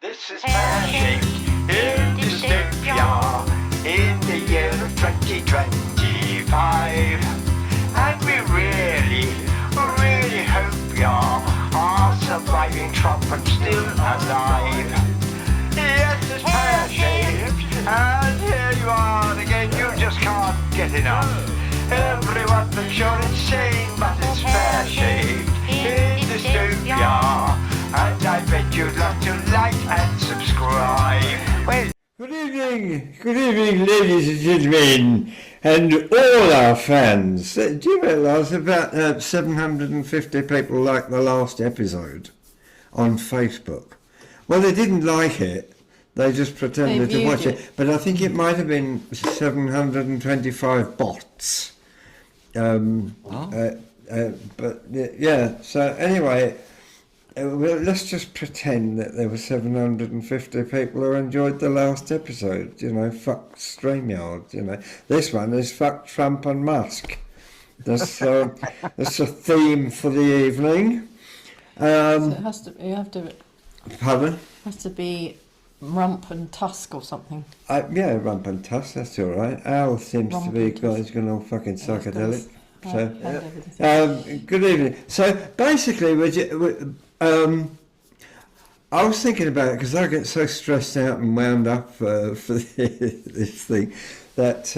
This is pear shaped in Dystopia in the year of 2025. And we really hope you are surviving Trump and still alive. Yes, it's pear shaped, and here you are again, you just can't get enough. Everyone thinks you're insane, but it's pear shaped in Dystopia. And I bet you'd love to like and subscribe. Well, good evening, ladies and gentlemen, and all our fans. Do you realise about 750 people liked the last episode on Facebook? Well, they didn't like it. They just pretended to watch it. But I think it might have been 725 bots. But yeah, so anyway, well, let's just pretend that there were 750 people who enjoyed the last episode. You know, fuck StreamYard. You know, this one is fuck Trump and Musk. That's a theme for the evening. So it has to. You have to. Pardon? It has to be Rump and Tusk or something. Yeah, Rump and Tusk. That's all right. Al seems to be he's gone all fucking psychedelic. So, good evening. So basically, I was thinking about it because I get so stressed out and wound up for this thing that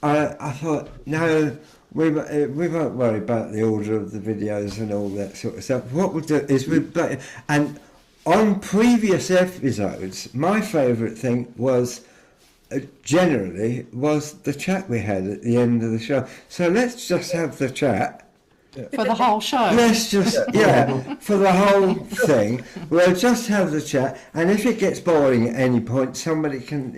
I thought, no, we won't worry about the order of the videos and all that sort of stuff. What we'll do is and on previous episodes, my favourite thing was generally was the chat we had at the end of the show. So let's just have the chat. For the whole show? Let's just, for the whole thing. We'll just have the chat, and if it gets boring at any point, somebody can,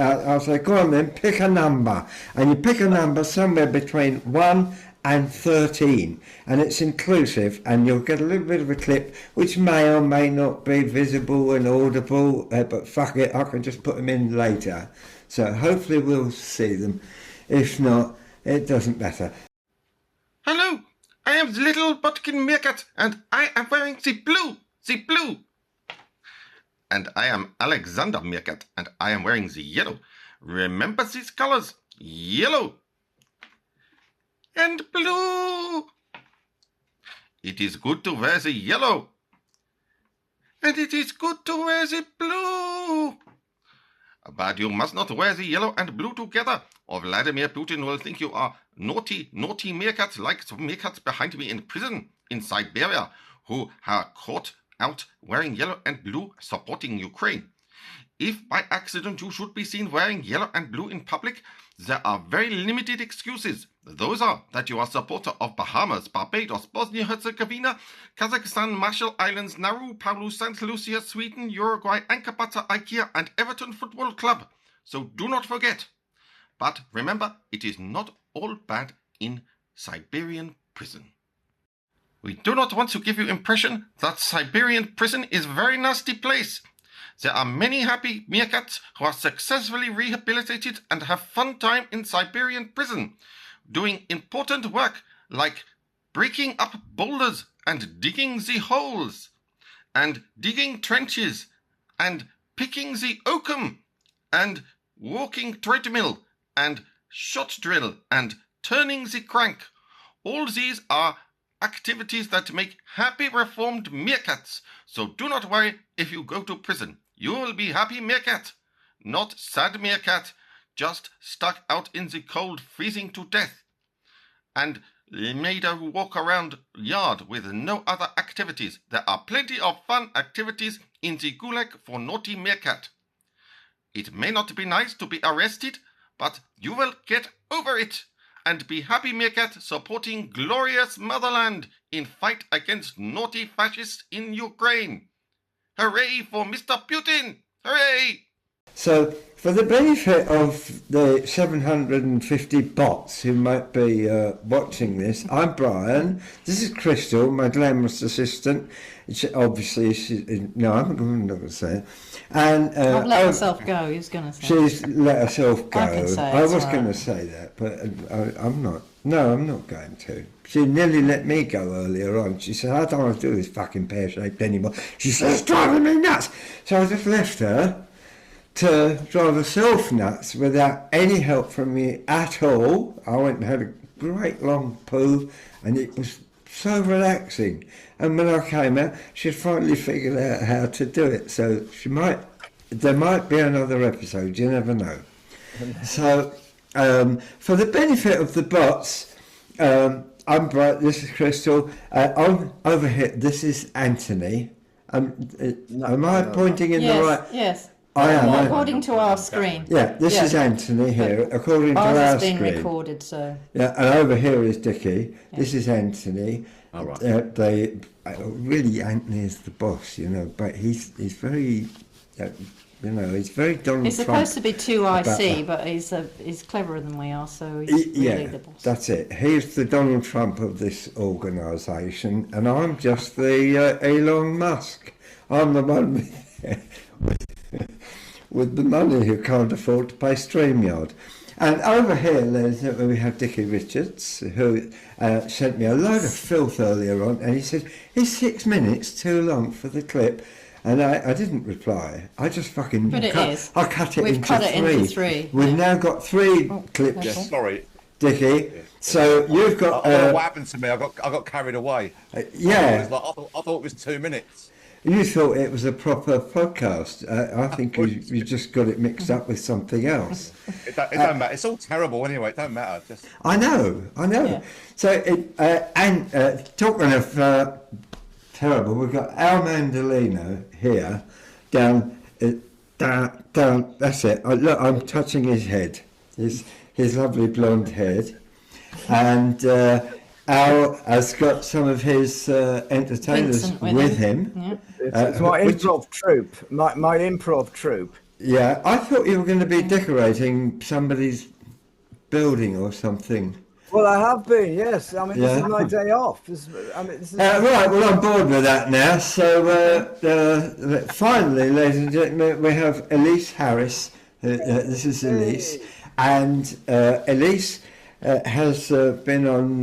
I'll say, go on then, pick a number. And you pick a number somewhere between 1 and 13, and it's inclusive, and you'll get a little bit of a clip, which may or may not be visible and audible, but fuck it, I can just put them in later. So hopefully we'll see them. If not, it doesn't matter. Hello, I am the little Botkin Meerkat, and I am wearing the blue. And I am Alexander Meerkat, and I am wearing the yellow. Remember these colors, yellow and blue. It is good to wear the yellow, and it is good to wear the blue. But you must not wear the yellow and blue together, or Vladimir Putin will think you are naughty meerkats like the meerkats behind me in prison in Siberia, who are caught out wearing yellow and blue supporting Ukraine. If by accident you should be seen wearing yellow and blue in public, there are very limited excuses. Those are that you are a supporter of Bahamas, Barbados, Bosnia-Herzegovina, Kazakhstan, Marshall Islands, Nauru, Palau, St. Lucia, Sweden, Uruguay, Ankara, IKEA and Everton Football Club. So do not forget. But remember, it is not all bad in Siberian prison. We do not want to give you impression that Siberian prison is a very nasty place. There are many happy meerkats who are successfully rehabilitated and have fun time in Siberian prison, doing important work like breaking up boulders and digging the holes, and digging trenches, and picking the oakum, and walking treadmill, and shot drill, and turning the crank. All these are activities that make happy reformed meerkats, so do not worry if you go to prison. You will be happy meerkat, not sad meerkat, just stuck out in the cold, freezing to death, and made a walk around yard with no other activities. There are plenty of fun activities in the gulag for naughty meerkat. It may not be nice to be arrested, but you will get over it and be happy meerkat supporting glorious motherland in fight against naughty fascists in Ukraine. Hooray for Mr. Putin! Hooray! So, for the benefit of the 750 bots who might be watching this, I'm Brian. This is Krysstal, my glamorous assistant. No, I'm not going to say it. And I've let myself go. He's going to say. She's let herself go. I can say I was going to say that, but I'm not. No, I'm not going to. She nearly let me go earlier on. She said, I don't want to do this fucking pear-shaped anymore. She said, it's driving me nuts. So I just left her to drive herself nuts without any help from me at all. I went and had a great long poo, and it was so relaxing. And when I came out, she'd finally figured out how to do it. So there might be another episode, you never know. So, for the benefit of the bots, I'm Brett, this is Krysstal. Over here, this is Anthony. Am I pointing in the right? Yes. I am. According to our screen. Yeah, this is Anthony here, according to Ours our is being screen. recorded, so. Yeah, and over here is Dickie. Yeah. This is Anthony. All right. Really, Anthony is the boss, you know, but he's very, he's very Donald He's Trump. supposed to be too about IC, that. but he's cleverer than we are, so he's really the boss. That's it. He's the Donald Trump of this organisation, and I'm just the Elon Musk. I'm the one with the money who can't afford to pay StreamYard. And over here, we have Dickie Richards, who sent me a load of filth earlier on, and he said, is 6 minutes too long for the clip? And I didn't reply. I just fucking But it is. I cut it We've into cut it three. into three. We've Yeah. now got 3 clips, careful. Sorry. Dickie. So you've got... I don't know what happened to me. I got carried away. yeah, I thought it was 2 minutes. you thought it was a proper podcast. I think you just got it mixed up with something else. It don't matter. It's all terrible anyway. It don't matter. Just I know. Yeah. So, talking of terrible, we've got Al Mandolino here, down, that's it. Look, I'm touching his head, his lovely blonde head, and Al has got some of his entertainers Vincent with him. Yeah. It's my improv troupe. My improv troupe. Yeah, I thought you were going to be decorating somebody's building or something. Well, I have been, yes. I mean, this Yeah. is my day off. This is Right, well, I'm bored with that now. So, finally, ladies and gentlemen, we have ELISE HARRIS. This is ELISE. And ELISE has been on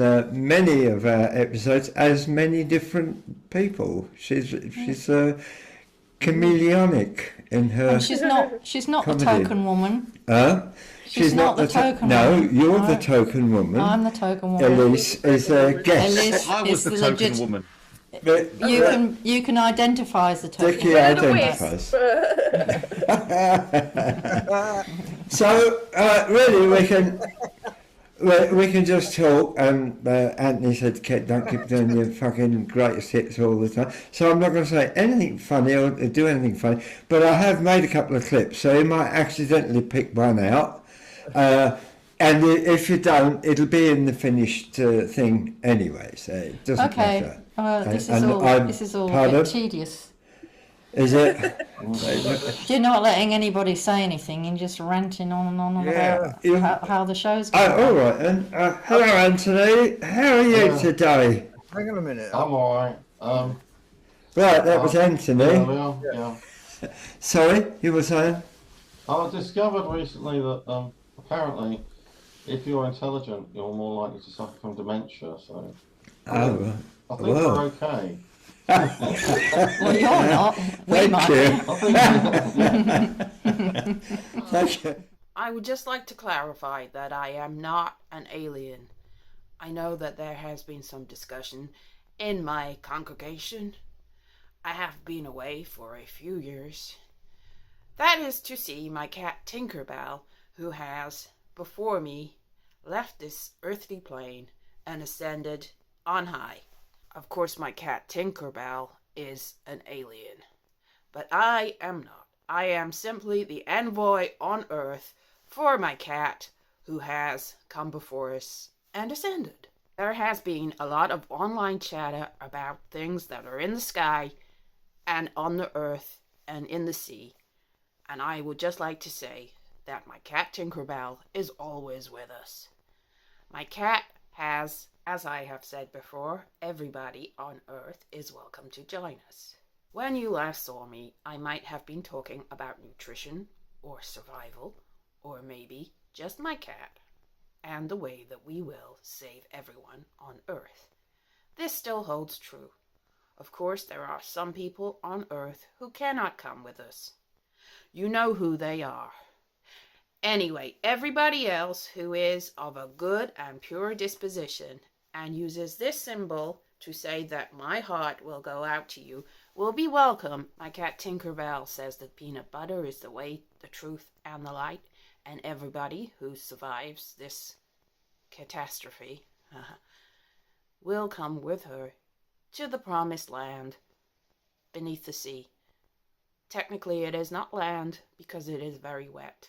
many of our episodes as many different people. She's chameleonic in her... And she's not the comedy. token woman. She's not the token No, woman. you're the Right. token woman. I'm the token woman. ELISE is a guest. ELISE I was is the the token legit. woman. But You can identify as the token. Dickie identifies. So really, we can just talk. And Anthony said, "Don't keep doing your fucking greatest hits all the time." So I'm not going to say anything funny or do anything funny. But I have made a couple of clips, so you might accidentally pick one out. And if you don't, it'll be in the finished thing anyway. So it doesn't Okay. matter. This And is all a pardon? bit tedious. Is it? You're not letting anybody say anything. You're just ranting on and on Yeah. about how the show's going. All right then. Hello, Anthony. How are you today? Hang on a minute. I'm alright. Right, that was Anthony. Yeah. Sorry, you were saying? I discovered recently that apparently, if you're intelligent, you're more likely to suffer from dementia. So Oh, right. I think Whoa. we're okay. Well, you're not. We Thank might you. Thank you. I would just like to clarify that I am not an alien. I know that there has been some discussion in my congregation. I have been away for a few years. That is to see my cat Tinkerbell, who has, before me, left this earthly plane and ascended on high. Of course, my cat Tinkerbell is an alien. But I am not. I am simply the envoy on Earth for my cat who has come before us and ascended. There has been a lot of online chatter about things that are in the sky and on the earth and in the sea. And I would just like to say that my cat Tinkerbell is always with us. My cat has, as I have said before, everybody on Earth is welcome to join us. When you last saw me, I might have been talking about nutrition, or survival, or maybe just my cat. and the way that we will save everyone on Earth. This still holds true. Of course, there are some people on Earth who cannot come with us. You know who they are. Anyway, everybody else who is of a good and pure disposition and uses this symbol to say that my heart will go out to you will be welcome. My cat Tinkerbell says that peanut butter is the way, the truth, and the light, and everybody who survives this catastrophe will come with her to the promised land beneath the sea. Technically, it is not land because it is very wet.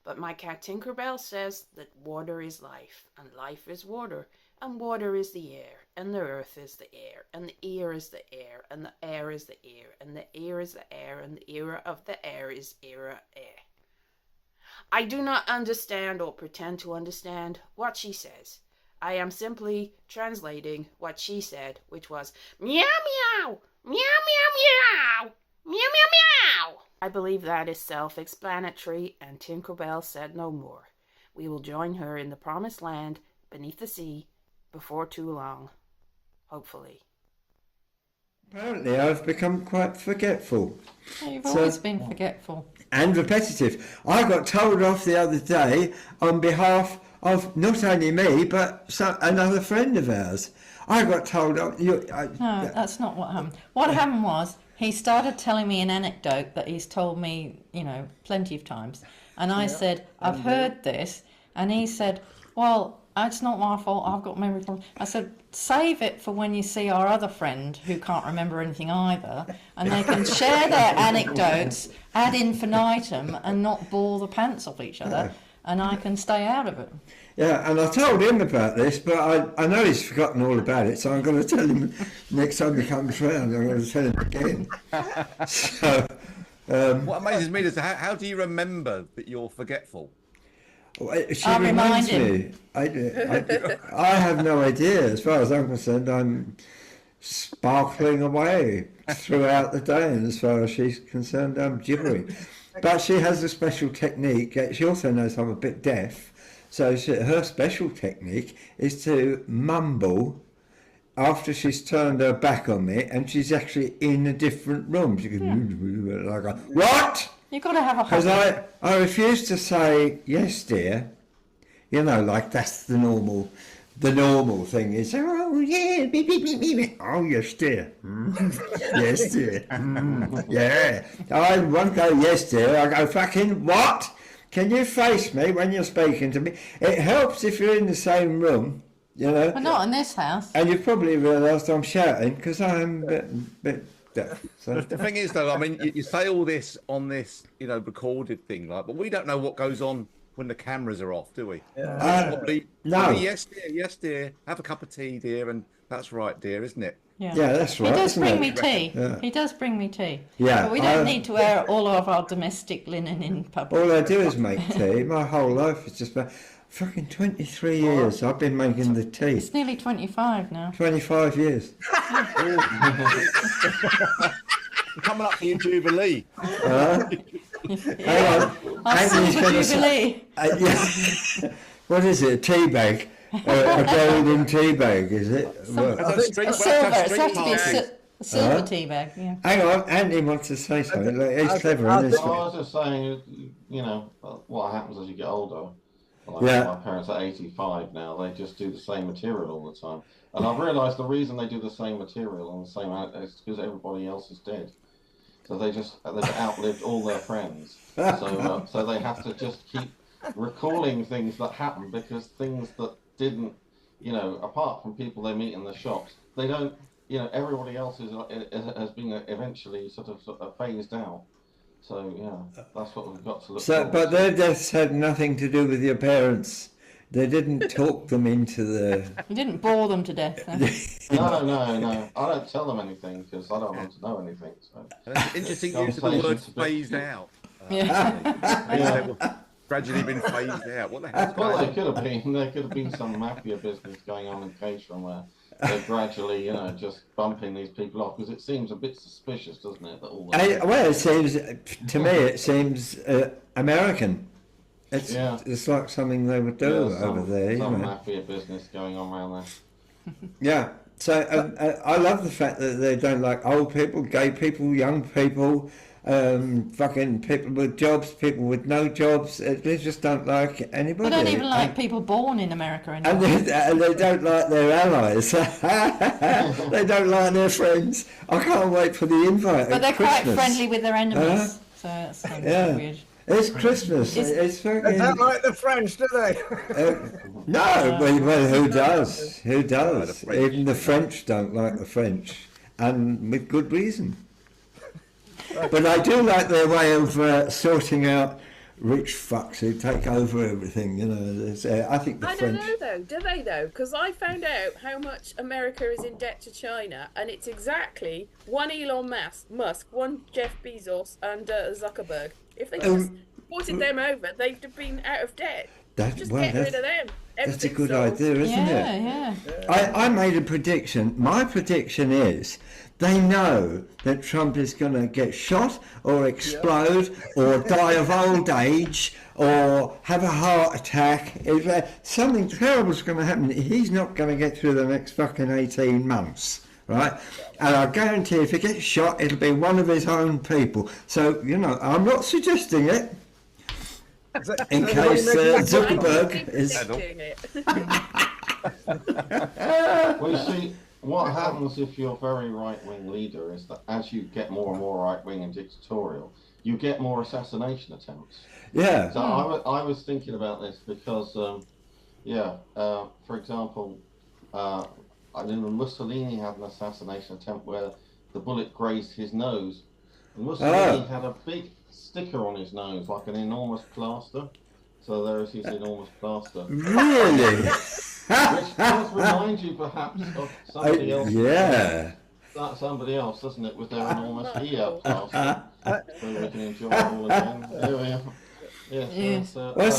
But my cat Tinkerbell says that water is life, and life is water, and water is the air, and the earth is the air, and the ear is the air, and the air is the ear, and the ear is the air, and the era of the air is era air. I do not understand or pretend to understand what she says. I am simply translating what she said, which was meow meow, meow meow meow, meow meow meow. I believe that is self-explanatory, and Tinkerbell said no more. We will join her in the promised land beneath the sea before too long, hopefully. Apparently, I've become quite forgetful. You've always been forgetful. And repetitive. I got told off the other day on behalf of not only me, but another friend of ours. I got told off. No, that's not what happened. What happened was, he started telling me an anecdote that he's told me, plenty of times. And I said, I've heard this. And he said, well, it's not my fault. I've got memory problems. I said, save it for when you see our other friend who can't remember anything either. And they can share their anecdotes ad infinitum and not bore the pants off each other. And I can stay out of it. Yeah, and I told him about this, but I know he's forgotten all about it, so I'm going to tell him next time he comes round. I'm going to tell him again. So, what amazes me is how do you remember that you're forgetful? She reminds me. I have no idea. As far as I'm concerned, I'm sparkling away throughout the day, and as far as she's concerned, I'm gibbering. But she has a special technique. She also knows I'm a bit deaf. So her special technique is to mumble after she's turned her back on me and she's actually in a different room. She goes, like, what? You've got to have a Because I refuse to say, yes, dear. Like that's the normal thing is, oh, yeah, beep, beep, beep, beep. Oh, yes, dear. Yes, dear. Yeah. I won't go, yes, dear. I go, fucking what? Can you face me when you're speaking to me? It helps if you're in the same room, But not in this house. And you've probably realised I'm shouting because I'm a bit deaf. So. The thing is, though, I mean, you say all this on this, recorded thing, but we don't know what goes on when the cameras are off, do we? No. Yes, dear. Have a cup of tea, dear, and that's right, dear, isn't it? Yeah, that's right. He does bring me tea. Yeah. He does bring me tea. Yeah. But we don't need to wear all of our domestic linen in public. All I do is make tea. My whole life is just about fucking 23 years. I've been making the tea. It's nearly 25 now. 25 years. Coming up for your Jubilee. Hang on. I'll see the Jubilee. What is it? A tea bag? A golden tea bag, is it? A silver. It's has to be a silver tea bag, yeah. Hang on, Andy wants to say something. He's clever, isn't he? I was just saying, what happens as you get older. Like my parents are 85 now. They just do the same material all the time. And I've realised the reason they do the same material and the same is because everybody else is dead. So they've outlived all their friends. So they have to just keep recalling things that happened because things that didn't, apart from people they meet in the shops, they don't, everybody else has been eventually sort of phased out. So, that's what we've got to look for. But their deaths had nothing to do with your parents. They didn't talk them into the... You didn't bore them to death, then. No. I don't tell them anything because I don't want to know anything. So. That's interesting use of the word phased out. Gradually been phased out. What the hell? Well, there could have been some mafia business going on in Caterham where they're gradually, just bumping these people off because it seems a bit suspicious, doesn't it? That all well, it seems to me it seems American. It's like something they would do over there, you some know. mafia business going on around there. Yeah. So I love the fact that they don't like old people, gay people, young people, fucking people with jobs, people with no jobs. They just don't like anybody. They don't even like people born in America anymore. And they don't like their allies. They don't like their friends. I can't wait for the invite. But they're Christmas. quite friendly with their enemies. So that's weird. It's Christmas. It's fucking... They don't like the French, do they? No, well, who does? Who does? Even the French don't like the French, and with good reason. But I do like their way of sorting out rich fucks who take over everything. You know, I think the I French. don't know though. Do they though? Because I found out how much America is in debt to China, and it's exactly one Elon Musk, one Jeff Bezos, and Zuckerberg. If they just ported them over, they'd have been out of debt. Just get rid of them. That's a good idea, isn't it? Yeah. I made a prediction. My prediction is they know that Trump is going to get shot or explode or die of old age or have a heart attack. If something terrible is going to happen, he's not going to get through the next fucking 18 months. Right? And I guarantee if he gets shot, it'll be one of his own people. So, you know, I'm not suggesting it. In case Zuckerberg is... Well, you see, what happens if you're a very right-wing leader is that as you get more and more right-wing and dictatorial, you get more assassination attempts. Yeah. So I was thinking about this because, for example, I know Mussolini had an assassination attempt where the bullet grazed his nose. And Mussolini had a big sticker on his nose, like an enormous plaster. So there's his enormous plaster. Really? Which does remind you perhaps of somebody else. Yeah. Somebody else, doesn't it, with their enormous ear plaster. So we can enjoy it all again. There we are. Yes. Well,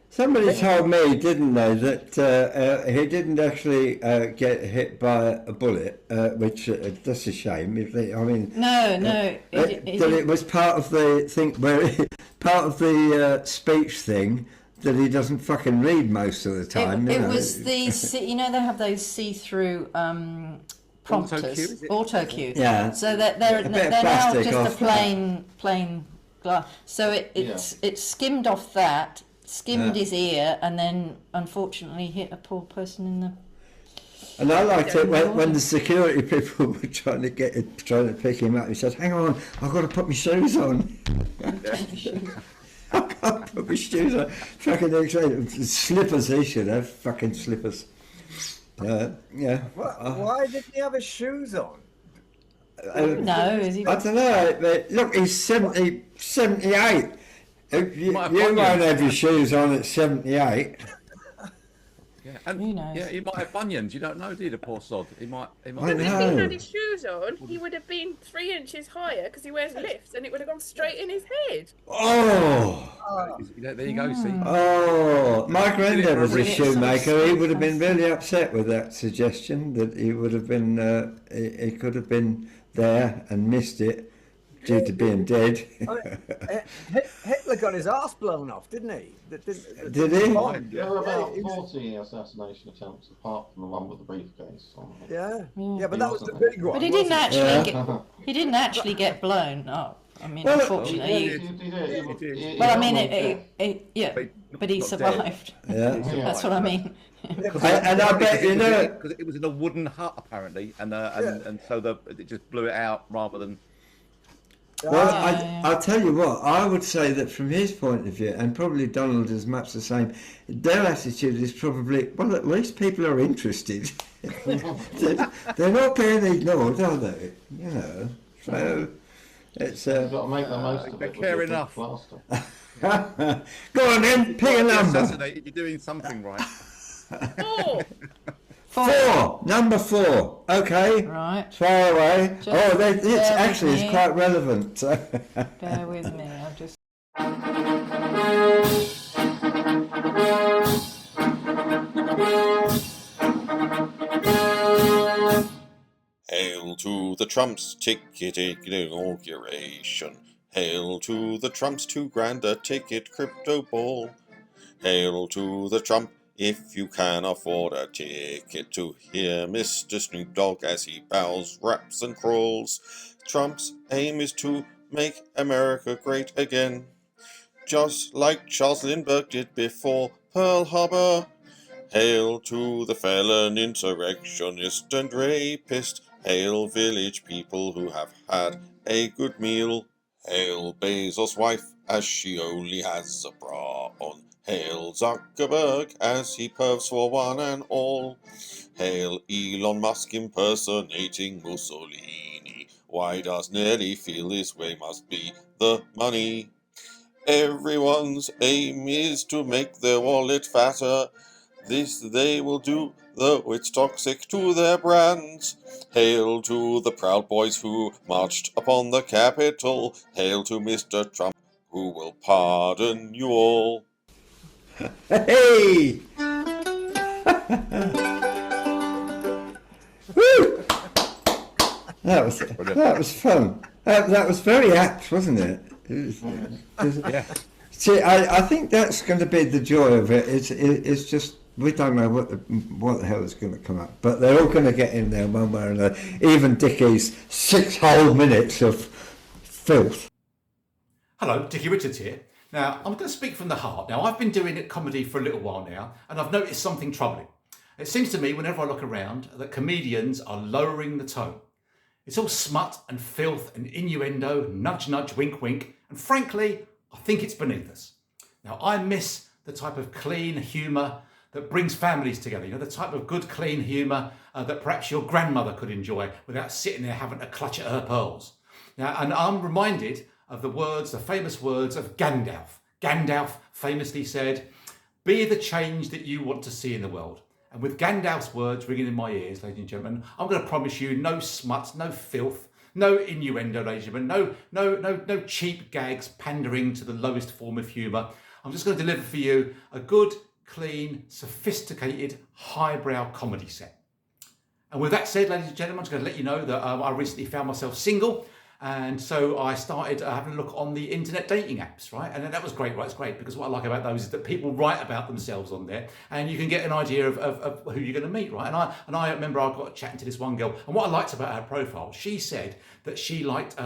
somebody told me, didn't they, that he didn't actually get hit by a bullet, which that's a shame. I mean, no, that it was part of the thing part of the speech thing that he doesn't fucking read most of the time. It was the they have those see-through prompters, auto cue. Yeah. So that they're now just a plain glass. So it skimmed off that. Skimmed his ear and then unfortunately hit a poor person in the... And I liked it when the security people were trying to pick him up. He said, "Hang on, I've got to put my shoes on." I can't put my shoes on. Fucking slippers, he should have. Fucking slippers. Why didn't he have his shoes on? No, is he? I don't know. Look, he's 78. You won't have your shoes on at 78. Yeah, and he might have bunions. You don't know, do you, the poor sod? He might. If he had his shoes on, he would have been 3 inches higher because he wears lifts, and it would have gone straight in his head. Oh. There you go. See. Oh, my granddad was a shoemaker. He would have been really upset with that suggestion. That he would have been. He could have been there and missed it. Due to being dead. Hitler got his arse blown off, didn't he? Did he? There were about 40 assassination attempts, apart from the one with the briefcase. But that was the big one. But he didn't actually he didn't actually get blown up. I mean, unfortunately. He But I mean, but he survived. Yeah. That's what I mean. And I bet because it was in a wooden hut apparently, and so it just blew it out rather than. Well, I'll tell you what, I would say that from his point of view, and probably Donald is much the same, their attitude is probably, well, at least people are interested. They're not being ignored, are they? You know, so it's... You've got to make the most of it. Fair enough. Go on then, pick a number. You're doing something right. 4. Number 4. Okay. Right. Far away. Just It's quite relevant. Bear with me. I'll just. Hail to the Trump's ticket inauguration. Hail to the Trumps, too grand a ticket crypto ball. Hail to the Trump, if you can afford a ticket to hear Mr. Snoop Dogg as he bows, raps and crawls. Trump's aim is to make America great again, just like Charles Lindbergh did before Pearl Harbor. Hail to the felon, insurrectionist and rapist. Hail village people who have had a good meal. Hail Bezos' wife as she only has a bra on. Hail Zuckerberg as he pervs for one and all. Hail Elon Musk impersonating Mussolini. Why does Nelly feel this way? Must be the money. Everyone's aim is to make their wallet fatter. This they will do, though it's toxic to their brands. Hail to the Proud Boys who marched upon the Capitol. Hail to Mr. Trump, who will pardon you all. Hey! Woo! That was fun. That was very apt, wasn't it? Yeah. See, I think that's going to be the joy of it. It's just we don't know what the hell is going to come up, but they're all going to get in there one way or another. Even Dickie's 6 whole minutes of filth. Hello, Dickie Richards here. Now, I'm going to speak from the heart. Now, I've been doing comedy for a little while now, and I've noticed something troubling. It seems to me, whenever I look around, that comedians are lowering the tone. It's all smut and filth and innuendo, nudge, nudge, wink, wink, and frankly, I think it's beneath us. Now, I miss the type of clean humour that brings families together, the type of good, clean humour that perhaps your grandmother could enjoy without sitting there having to clutch at her pearls. Now, and I'm reminded of the famous words of Gandalf. Gandalf famously said, "Be the change that you want to see in the world." And with Gandalf's words ringing in my ears, ladies and gentlemen, I'm going to promise you no smut, no filth, no innuendo, ladies and gentlemen, no cheap gags pandering to the lowest form of humour. I'm just going to deliver for you a good, clean, sophisticated, highbrow comedy set. And with that said, ladies and gentlemen, I'm just going to let you know that I recently found myself single. And so I started having a look on the internet dating apps, right? And that was great, right? It's great because what I like about those is that people write about themselves on there and you can get an idea of who you're going to meet, right? And I remember I got chatting to this one girl, and what I liked about her profile, she said that she liked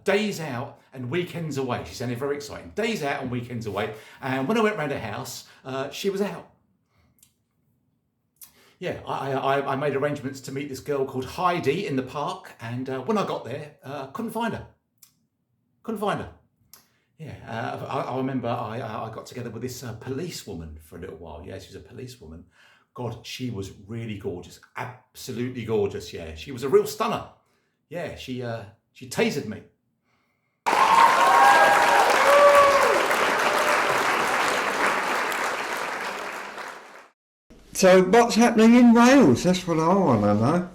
days out and weekends away. She sounded very exciting. Days out and weekends away. And when I went around her house, she was out. Yeah, I made arrangements to meet this girl called Heidi in the park, and when I got there, couldn't find her. Yeah, I remember I got together with this policewoman for a little while. Yeah, she was a policewoman. God, she was really gorgeous, absolutely gorgeous. Yeah, she was a real stunner. Yeah, she tasered me. So what's happening in Wales? That's what I want to know.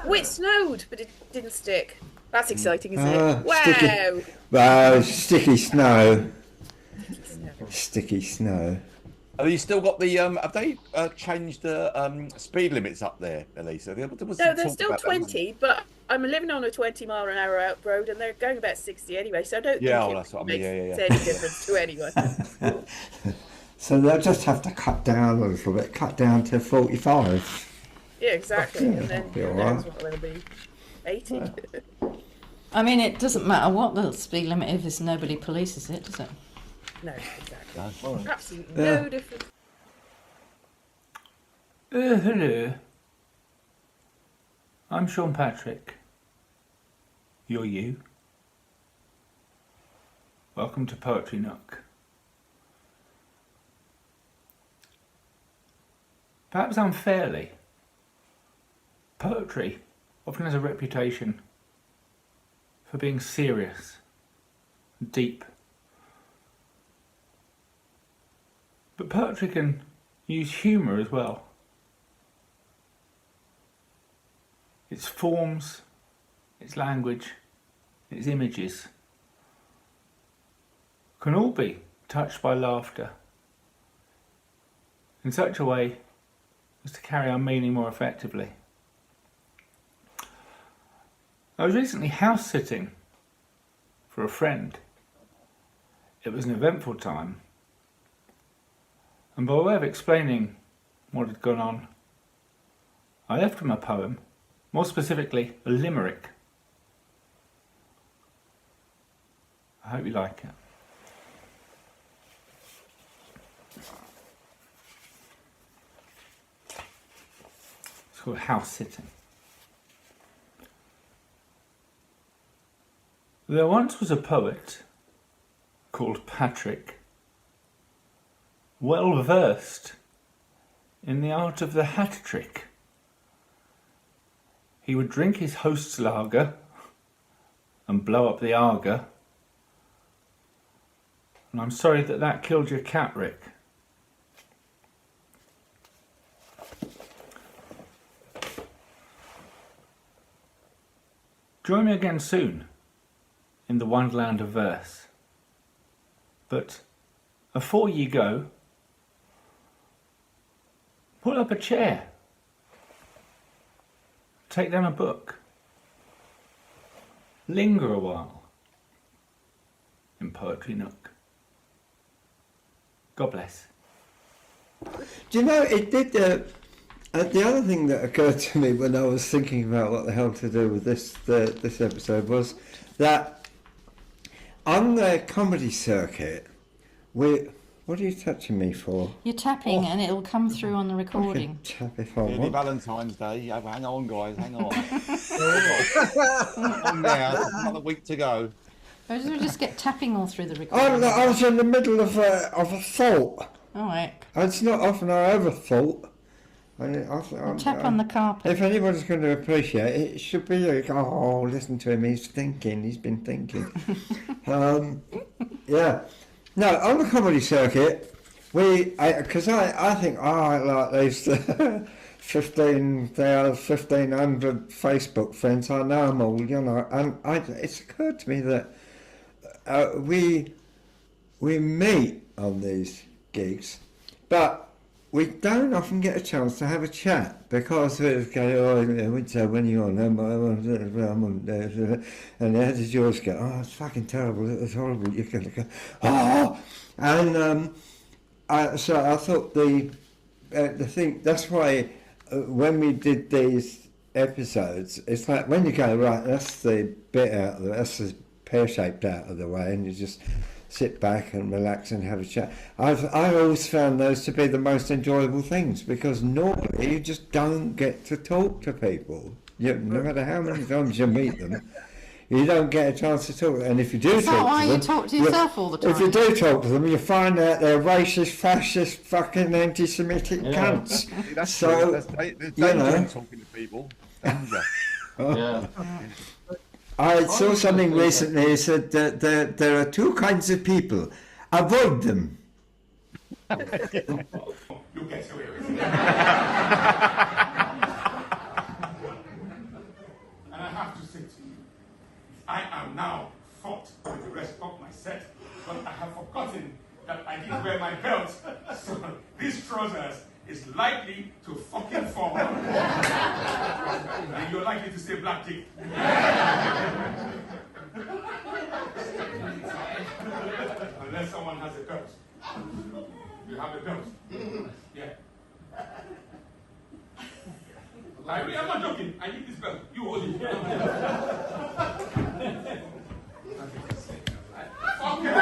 Oh, it snowed, but it didn't stick. That's exciting, isn't it? Wow! Sticky snow. Sticky snow. Have you still got the? Have they changed the speed limits up there, Elisa? No, they're still 20, but I'm living on a 20-mile-an-hour road, and they're going about 60 anyway. So I don't think it makes any difference to anyone. So they'll just have to cut down a little bit, cut down to 45. Yeah, exactly. Yeah, and then be all that's right. what it'll be. 80. Yeah. I mean, it doesn't matter what the speed limit is if nobody polices it, does it? No, exactly. Absolutely Yeah. no difference. Hello. I'm Sean Patrick. You're you. Welcome to Poetry Nook. Perhaps unfairly, poetry often has a reputation for being serious, deep. But poetry can use humour as well. Its forms, its language, its images can all be touched by laughter in such a way as to carry our meaning more effectively. I was recently house sitting for a friend. It was an eventful time, and by way of explaining what had gone on, I left him a poem, more specifically a limerick. I hope you like it. It's called House Sitting. There once was a poet called Patrick, well versed in the art of the hat trick. He would drink his host's lager and blow up the Arga. And I'm sorry that that killed your cat, Rick. Join me again soon in the wonderland of verse. But afore ye go, pull up a chair, take down a book, linger a while in Poetry Nook. God bless. Do you know, it did, the other thing that occurred to me when I was thinking about what the hell to do with this episode was that on the comedy circuit, what are you touching me for? You're tapping and it'll come through on the recording. Tap if I Nearly want. Valentine's Day. Hang on, guys, hang on. On now, another week to go. Or does it just get tapping all through the recording? I was in the middle of a thought. All right. It's not often I ever thought. Tap on the carpet. If anybody's going to appreciate it, it should be like, oh, listen to him, he's thinking, he's been thinking. Yeah. No, on the comedy circuit, because I think, I like these 1,500 Facebook friends, I know them all, you know, and it's occurred to me that we meet on these gigs, but we don't often get a chance to have a chat because we're going, when you're on, and how did yours go? Oh, it's fucking terrible, it was horrible. You're going to go, oh! And so I thought the thing, that's why when we did these episodes, it's like when you go, right, that's the bit out of the, that's the pear-shaped out of the way, and you just sit back and relax and have a chat. I've always found those to be the most enjoyable things because normally you just don't get to talk to people. No matter how many times you meet them, you don't get a chance to talk. And if you do Is that talk why to them, you talk to yourself all the time? If you do talk to them, you find out they're racist, fascist, fucking anti-Semitic cunts. That's so, there's you danger know. in talking to people. Danger. Yeah. I saw something recently. It said that there are two kinds of people. Avoid them. You get away with it. And I have to say to you, I am now fought with the rest of my set, but I have forgotten that I didn't wear my belt, so these trousers is likely to fucking fall out. And you're likely to say black dick. Unless someone has a belt. You have a belt. Yeah. I'm not joking. I need this belt. You hold it. Okay.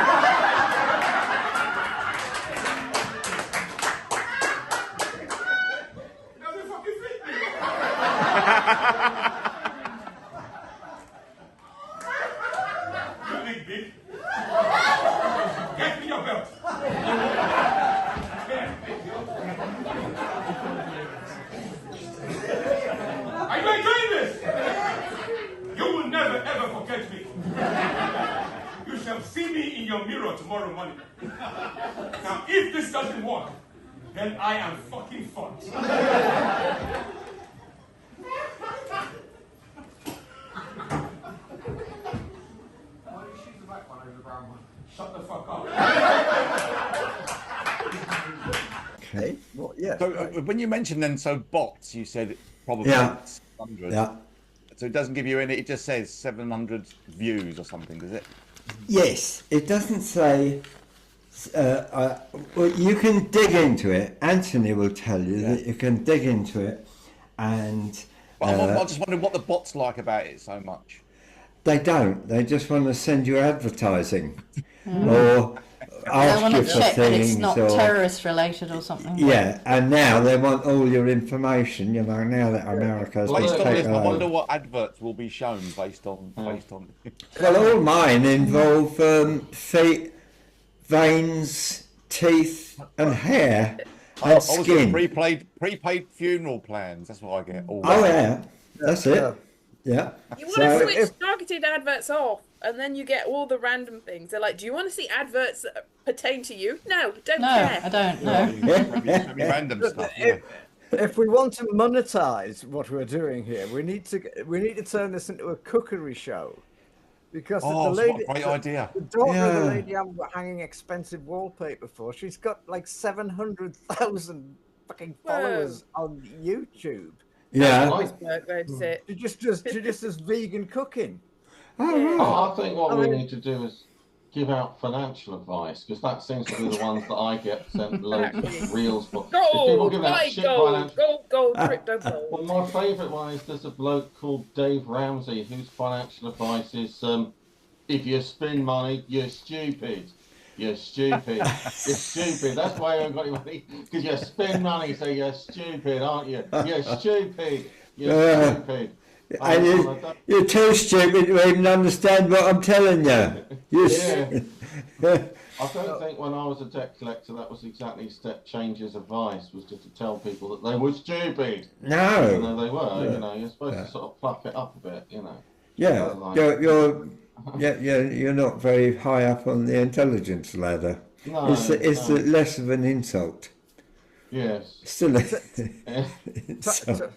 You big big. Get me your belt. Are you enjoying this? You will never ever forget me. You shall see me in your mirror tomorrow morning. Now, if this doesn't work, then I am fucking fucked. Shut the fuck up. Okay. Well, yeah. So when you mentioned then, so bots, you said probably 700. Yeah. So it doesn't give you any. It just says 700 views or something, does it? Yes, it doesn't say. Well, you can dig into it. Anthony will tell you that you can dig into it, and I'm just wondering what the bots like about it so much. they don't. They just want to send you advertising, or They ask want you to for check that things. it's not or, terrorist related or something. yeah, and now they want all your information. You know, now that America's been Based on this, taken I wonder over. what adverts will be shown based on. Well, all mine involve feet, veins, teeth, and hair, I and was getting skin. prepaid funeral plans. That's what I get. All Oh that. yeah, that's it. Yeah. You want to switch targeted adverts off, and then you get all the random things. They're like, do you want to see adverts that pertain to you? No, don't care. I don't know. Random stuff. Yeah. If we want to monetize what we're doing here, we need to turn this into a cookery show, because Oh, the lady, what a great idea. the daughter of the Yeah. lady I'm hanging expensive wallpaper for, she's got like 700,000 fucking followers on YouTube. Yeah. That's it. She just does vegan cooking. I think what I we mean- need to do is give out financial advice, because that seems to be the ones that I get sent loads of reels for. If people Gold, give out buy shit gold, financial. gold, crypto gold. Well, my favourite one is there's a bloke called Dave Ramsey whose financial advice is if you spend money, you're stupid. You're stupid. You're stupid. That's why you haven't got any money, because you spend money, so you're stupid, aren't you? You're stupid. You're stupid. And you're too stupid to even understand what I'm telling you. Yeah. I don't think when I was a debt collector that was exactly Step Changer's advice, was just to tell people that they were stupid. No. Even though they were, Yeah. you know, you're supposed to sort of pluck it up a bit, you know. Yeah, Like- you're not very high up on the intelligence ladder. No, It's no. less of an insult. Yes. Still an insult. What?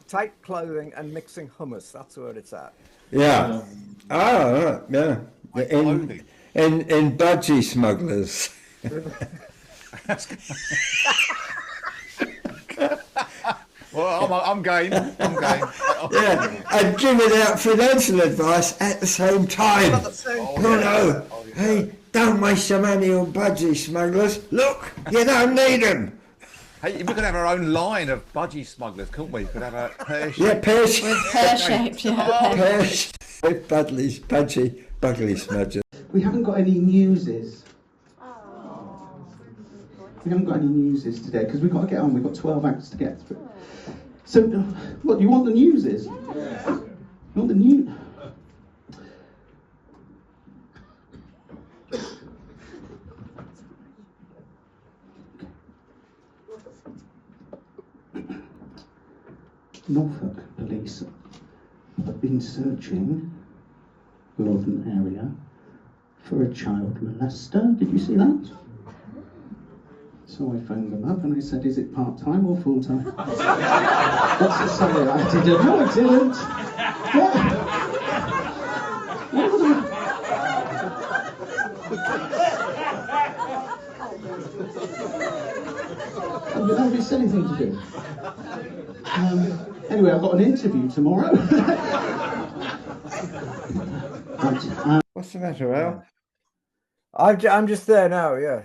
Tight clothing and mixing hummus. That's where it's at. Yeah. Oh, right, yeah. In budgie smugglers. Well, I'm game. I'm game. Yeah, and giving out financial advice at the same time. No. Hey, don't waste your money on budgie smugglers. Look, you don't need them. Hey, we could have our own line of budgie smugglers, couldn't we? Could have a pear shape. Yeah, pear-shaped. With pear-shaped, yeah. Pear-shaped budgie smudgers. We haven't got any newses. We haven't got any newses today because we've got to get on. We've got 12 acts to get through. So, what, you want the newses? Yeah. You want the news? Norfolk police have been searching Lawton area for a child molester. Did you see that? So I phoned them up and I said, is it part-time or full-time? That's the sorry, I didn't. No, I didn't. What was I? That would be a silly thing to do. Anyway, I've got an interview tomorrow. Right, What's the matter, Al? I'm just there now. Yeah.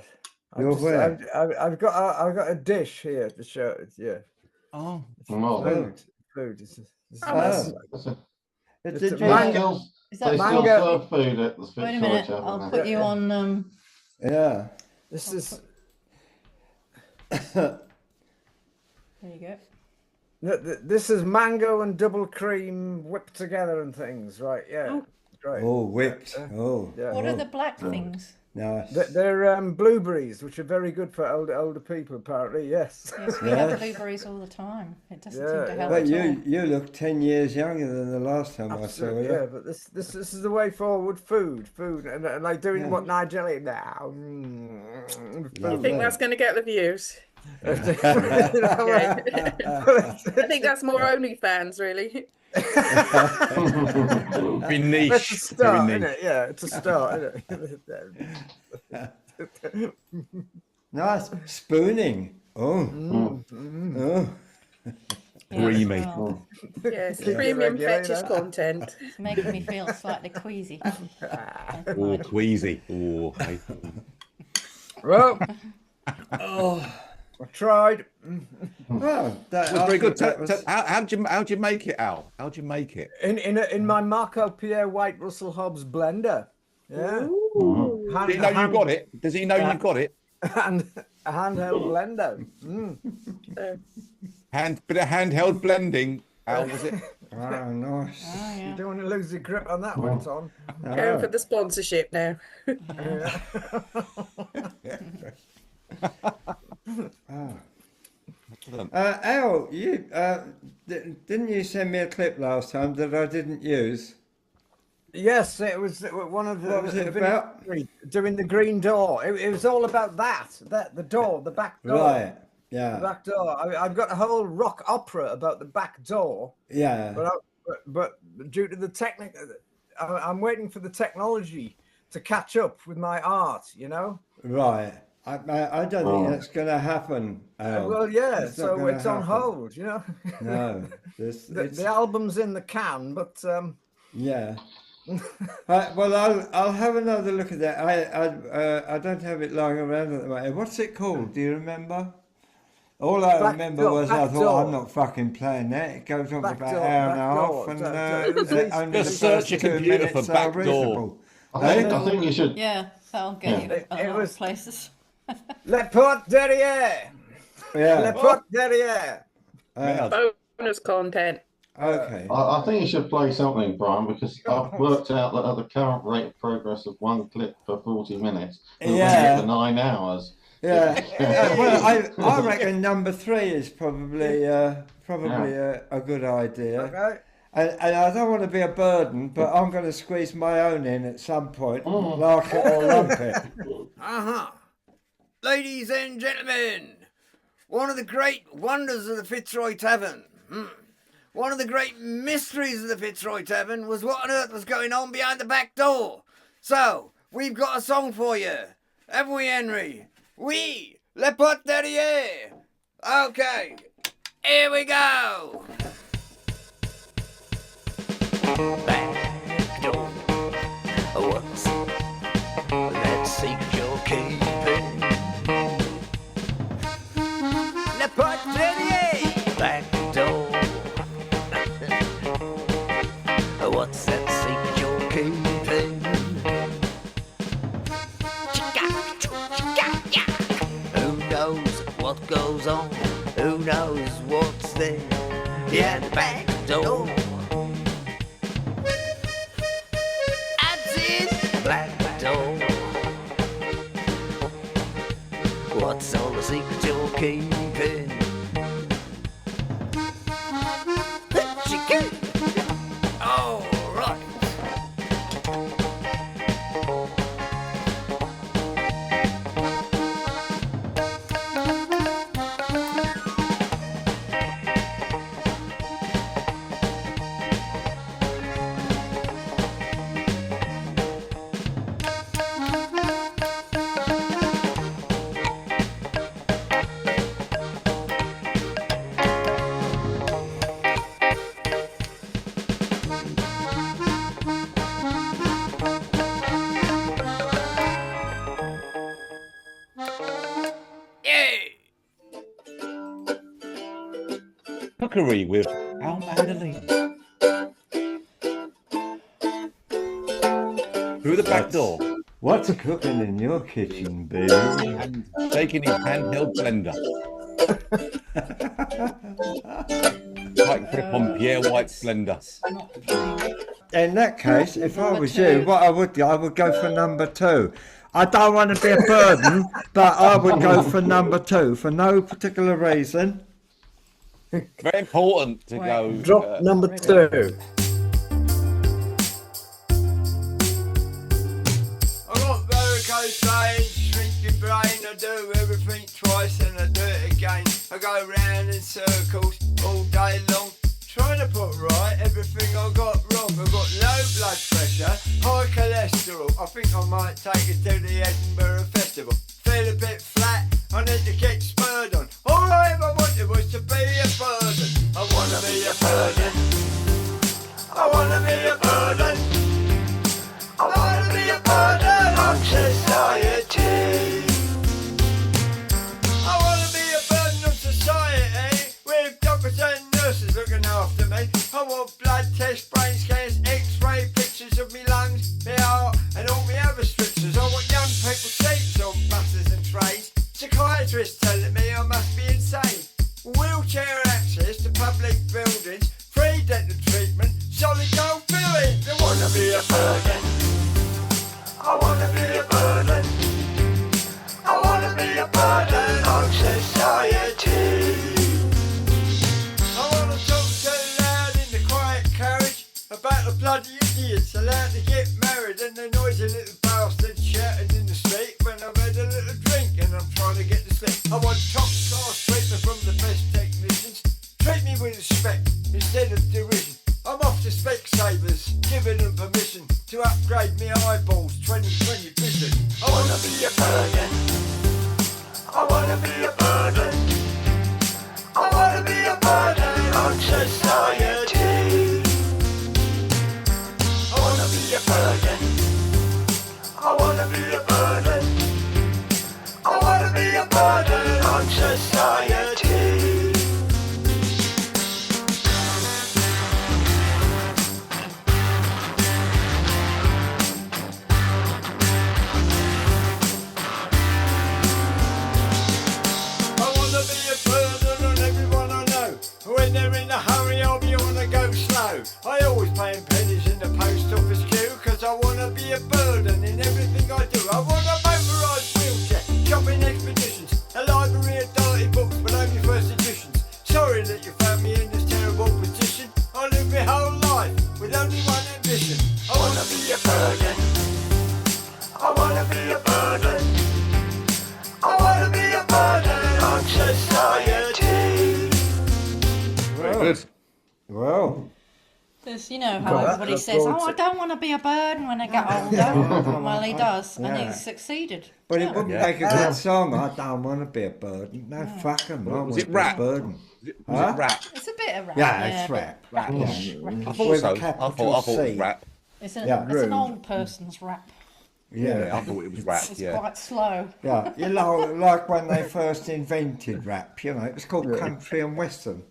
You're where? I've got a dish here to show. Yeah. Oh. Food. It's They mango. still mango. serve food at the Wait a minute, I'll put you on. Yeah. This is. There you go. This is mango and double cream whipped together and things, right? Yeah. Oh. Right. Oh, whipped. Oh. Yeah. What are the black things? Nice. They're blueberries, which are very good for older people, apparently. Yes. Yes, we have blueberries all the time. It doesn't seem to help But at all. you look 10 years younger than the last time I saw you. Yeah, but this is the way forward. Food, and like doing what Nigel now. You think that's going to get the views? I think that's more OnlyFans, really. Be niche. It's a start, isn't it? Yeah, it's a start, isn't it? Nice spooning. Oh. Oh. Creamy. Well, Yes, Keep it premium regulator. fetish content. it's making me feel slightly queasy. Oh, queasy. Oh, hey. Well, I tried. Well, that, Well, very good. that was- How'd you make it, Al? How'd you make it? In my Marco Pierre White Russell Hobbs blender. Yeah. Does he know you got it? Does he know you got it? And a handheld blender. Bit of handheld blending. Al, was it? Oh, nice. Oh, You yeah. don't want to lose your grip on that one, Tom. Going for the sponsorship now. Al, you didn't you send me a clip last time that I didn't use? Yes, it was one of the. What was it about? Doing the green door. It was all about that. The door, the back door. Right. The Yeah. back door. I've got a whole rock opera about the back door. Yeah. But due to the technique, I'm waiting for the technology to catch up with my art. You know. Right. I don't think that's going to happen. Al. Well, yeah. It's not So gonna it's on happen. hold. You know. No. The album's in the can, but Yeah. Well, I'll have another look at that. I don't have it lying around at the moment. What's it called? Do you remember? All I remember was I thought I'm not fucking playing that. It goes on for about an hour and a half, and only the Just search first your 2 computer minutes for are back door. reasonable. I think you should. Yeah, that'll get you It a lot was- of places. Le Porte Derrière. Yeah. Le Porte Derrière. Bonus content. Okay. I think you should play something, Brian, because I've worked out that at the current rate of progress of one clip per 40 minutes, we'll Yeah. be for 9 hours. Yeah. Well, I reckon number 3 is probably a good idea. Okay. And I don't want to be a burden, but I'm going to squeeze my own in at some point, like it or lump it. Ladies and gentlemen, one of the great wonders of the Fitzroy Tavern, one of the great mysteries of the Fitzroy Tavern was what on earth was going on behind the back door. So, we've got a song for you. Haven't we, Henry? Oui, Le Porte Derrière. Okay, here we go. Back door. What's that secret you're keeping? Le Porte Derrière. Back door. What's that secret you're keeping? Who knows what goes on? Who knows what's there? Yeah, the back door. That's it. Black door. What's all the secrets you're keeping? Chicken. All right. Cookery with Al Mandolino. Through the back door. What's cooking in your kitchen, baby? And taking his handheld blender. Tight grip on Pierre White's blender. In that case, if I was you, what I would do, I would go for number 2. I don't want to be a burden, but I would go for number 2 for no particular reason. Very important to go. Drop number 2. I got varicose veins, shrinking brain, I do everything twice and I do it again. I go round in circles all day long, trying to put right everything I got wrong. I've got low blood pressure, high cholesterol, I think I might take it to the Edinburgh Festival. Feel a bit flat, I need to get spurred on. Alright if I want to it was to be a burden. I wanna be a burden. I wanna be a burden. I wanna be a burden on society. I wanna be a burden on society with doctors and nurses looking after me. I want blood tests, brain scans, x-ray pictures of me lungs, me heart and all me other strictures. I want young people seats on buses and trains. Psychiatrists telling me I must be insane. Wheelchair access to public buildings, free dental treatment, solid gold fillings. I wanna be a burden. I wanna be a burden. I wanna be a burden on society. I wanna talk so loud in the quiet carriage about the bloody idiots allowed to get married and the noisy little bastards shouting in the street when I've had a little drink and I'm trying to get to sleep. I want top class treatment from the best technicians. Treat me with respect instead of derision. I'm off to Specsavers, giving them permission to upgrade me eyeballs 20/20 vision. I wanna be a burden. I wanna be a burden. I wanna be a burden on society. I wanna be a burden. I wanna be a burden. I wanna be a burden on society. When they're in a hurry, I'll be on a go slow. I always paying pennies in the post office queue, cause I wanna be a burden in everything I do. I want a motorised wheelchair, shopping expeditions, a library of dirty books, but only first editions. Sorry that you found me in this terrible position. I live my whole life with only one ambition. I wanna be a burden. I wanna be a burden. I wanna be a burden on society. Very good. Well. Because you know how everybody says, "Oh, I don't want to be a burden when I get older." Well, he does, and he's succeeded. But it wouldn't make a good song. I don't want to be a burden. No, fuck 'em. I want to be a burden. Was it rap? It's a bit of rap. Yeah, it's rap. Rap. Yeah. I thought so. I thought it was rap. It's an old person's rap. Yeah, I thought it was rap. It's quite slow. Yeah, you know, like when they first invented rap. You know, it was called country and western.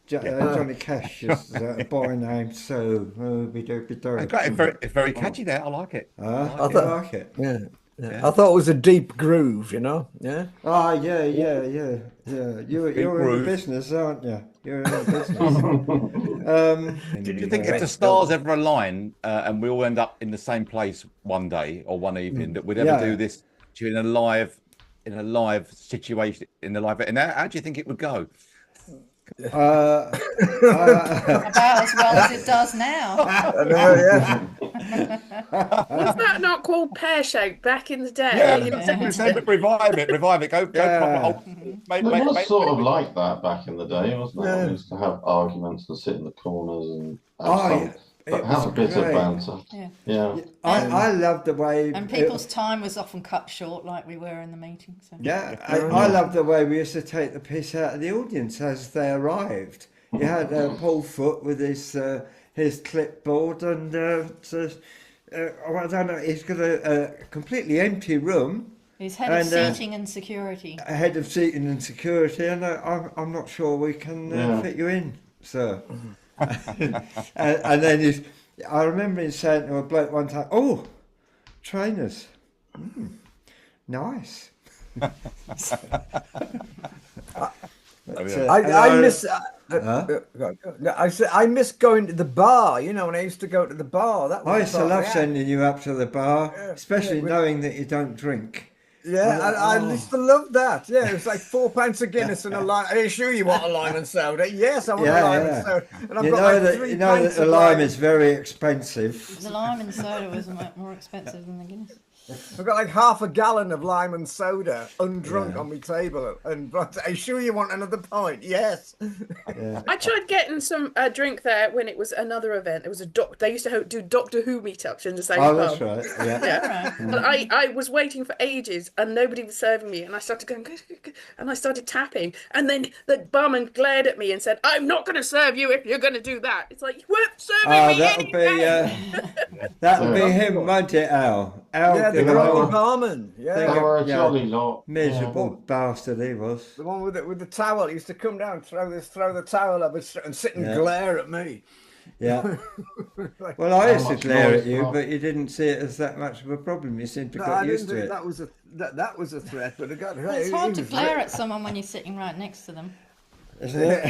Johnny Cash's boy named So. It's very catchy there. I like it. I like it. Yeah. I thought it was a deep groove, you know. Yeah. Ah, yeah. You're in the business, aren't you? You're in the business. Do you think if the stars ever align and we all end up in the same place one day or one evening, that we'd ever do this in a live situation, in the live? And how do you think it would go? About as well as it does now. Was that not called Pear Shaped back in the day? Yeah, revive it. Go proper. It was sort of like that back in the day, wasn't it? We used to have arguments and sit in the corners and have a bit of banter. Yeah. I love the way. And people's time was often cut short, like we were in the meeting. So. Yeah, I love the way we used to take the piss out of the audience as they arrived. You had Paul Foot with his clipboard, and I don't know. He's got a completely empty room. He's head of seating and security. Head of seating and security, and I'm not sure we can fit you in, sir. and then I remember him saying to a bloke one time, "Oh, trainers, nice." I miss going to the bar. You know, when I used to go to the bar. That was I used to love sending you up to the bar, especially knowing that you don't drink. Yeah, I used to love that. Yeah, it was like £4 a Guinness and a lime. Are you sure you want a lime and soda? Yes, I want a lime and soda. And I've got you know that the lime is very expensive. The lime and soda was more expensive than the Guinness. I've got like half a gallon of lime and soda undrunk on my table. And are you sure you want another pint? Yes. I tried getting some drink there when it was another event. It was they used to do Doctor Who meetups in the same pub. That's right. Yeah. But I was waiting for ages, and nobody was serving me, and I started going, and I started tapping, and then the barman glared at me and said, "I'm not going to serve you if you're going to do that." It's like, you weren't serving me that'll be him, won't it, Al? Al, Yeah, the groggy barman. Yeah, They were a jolly lot. Miserable bastard he was. The one with the towel. He used to come down, throw the towel up and sit and glare at me. Yeah. Well, I used to glare at you, but you didn't see it as that much of a problem. You seemed to got used to it. That was a threat, but it's hard to glare at someone when you're sitting right next to them. Isn't it?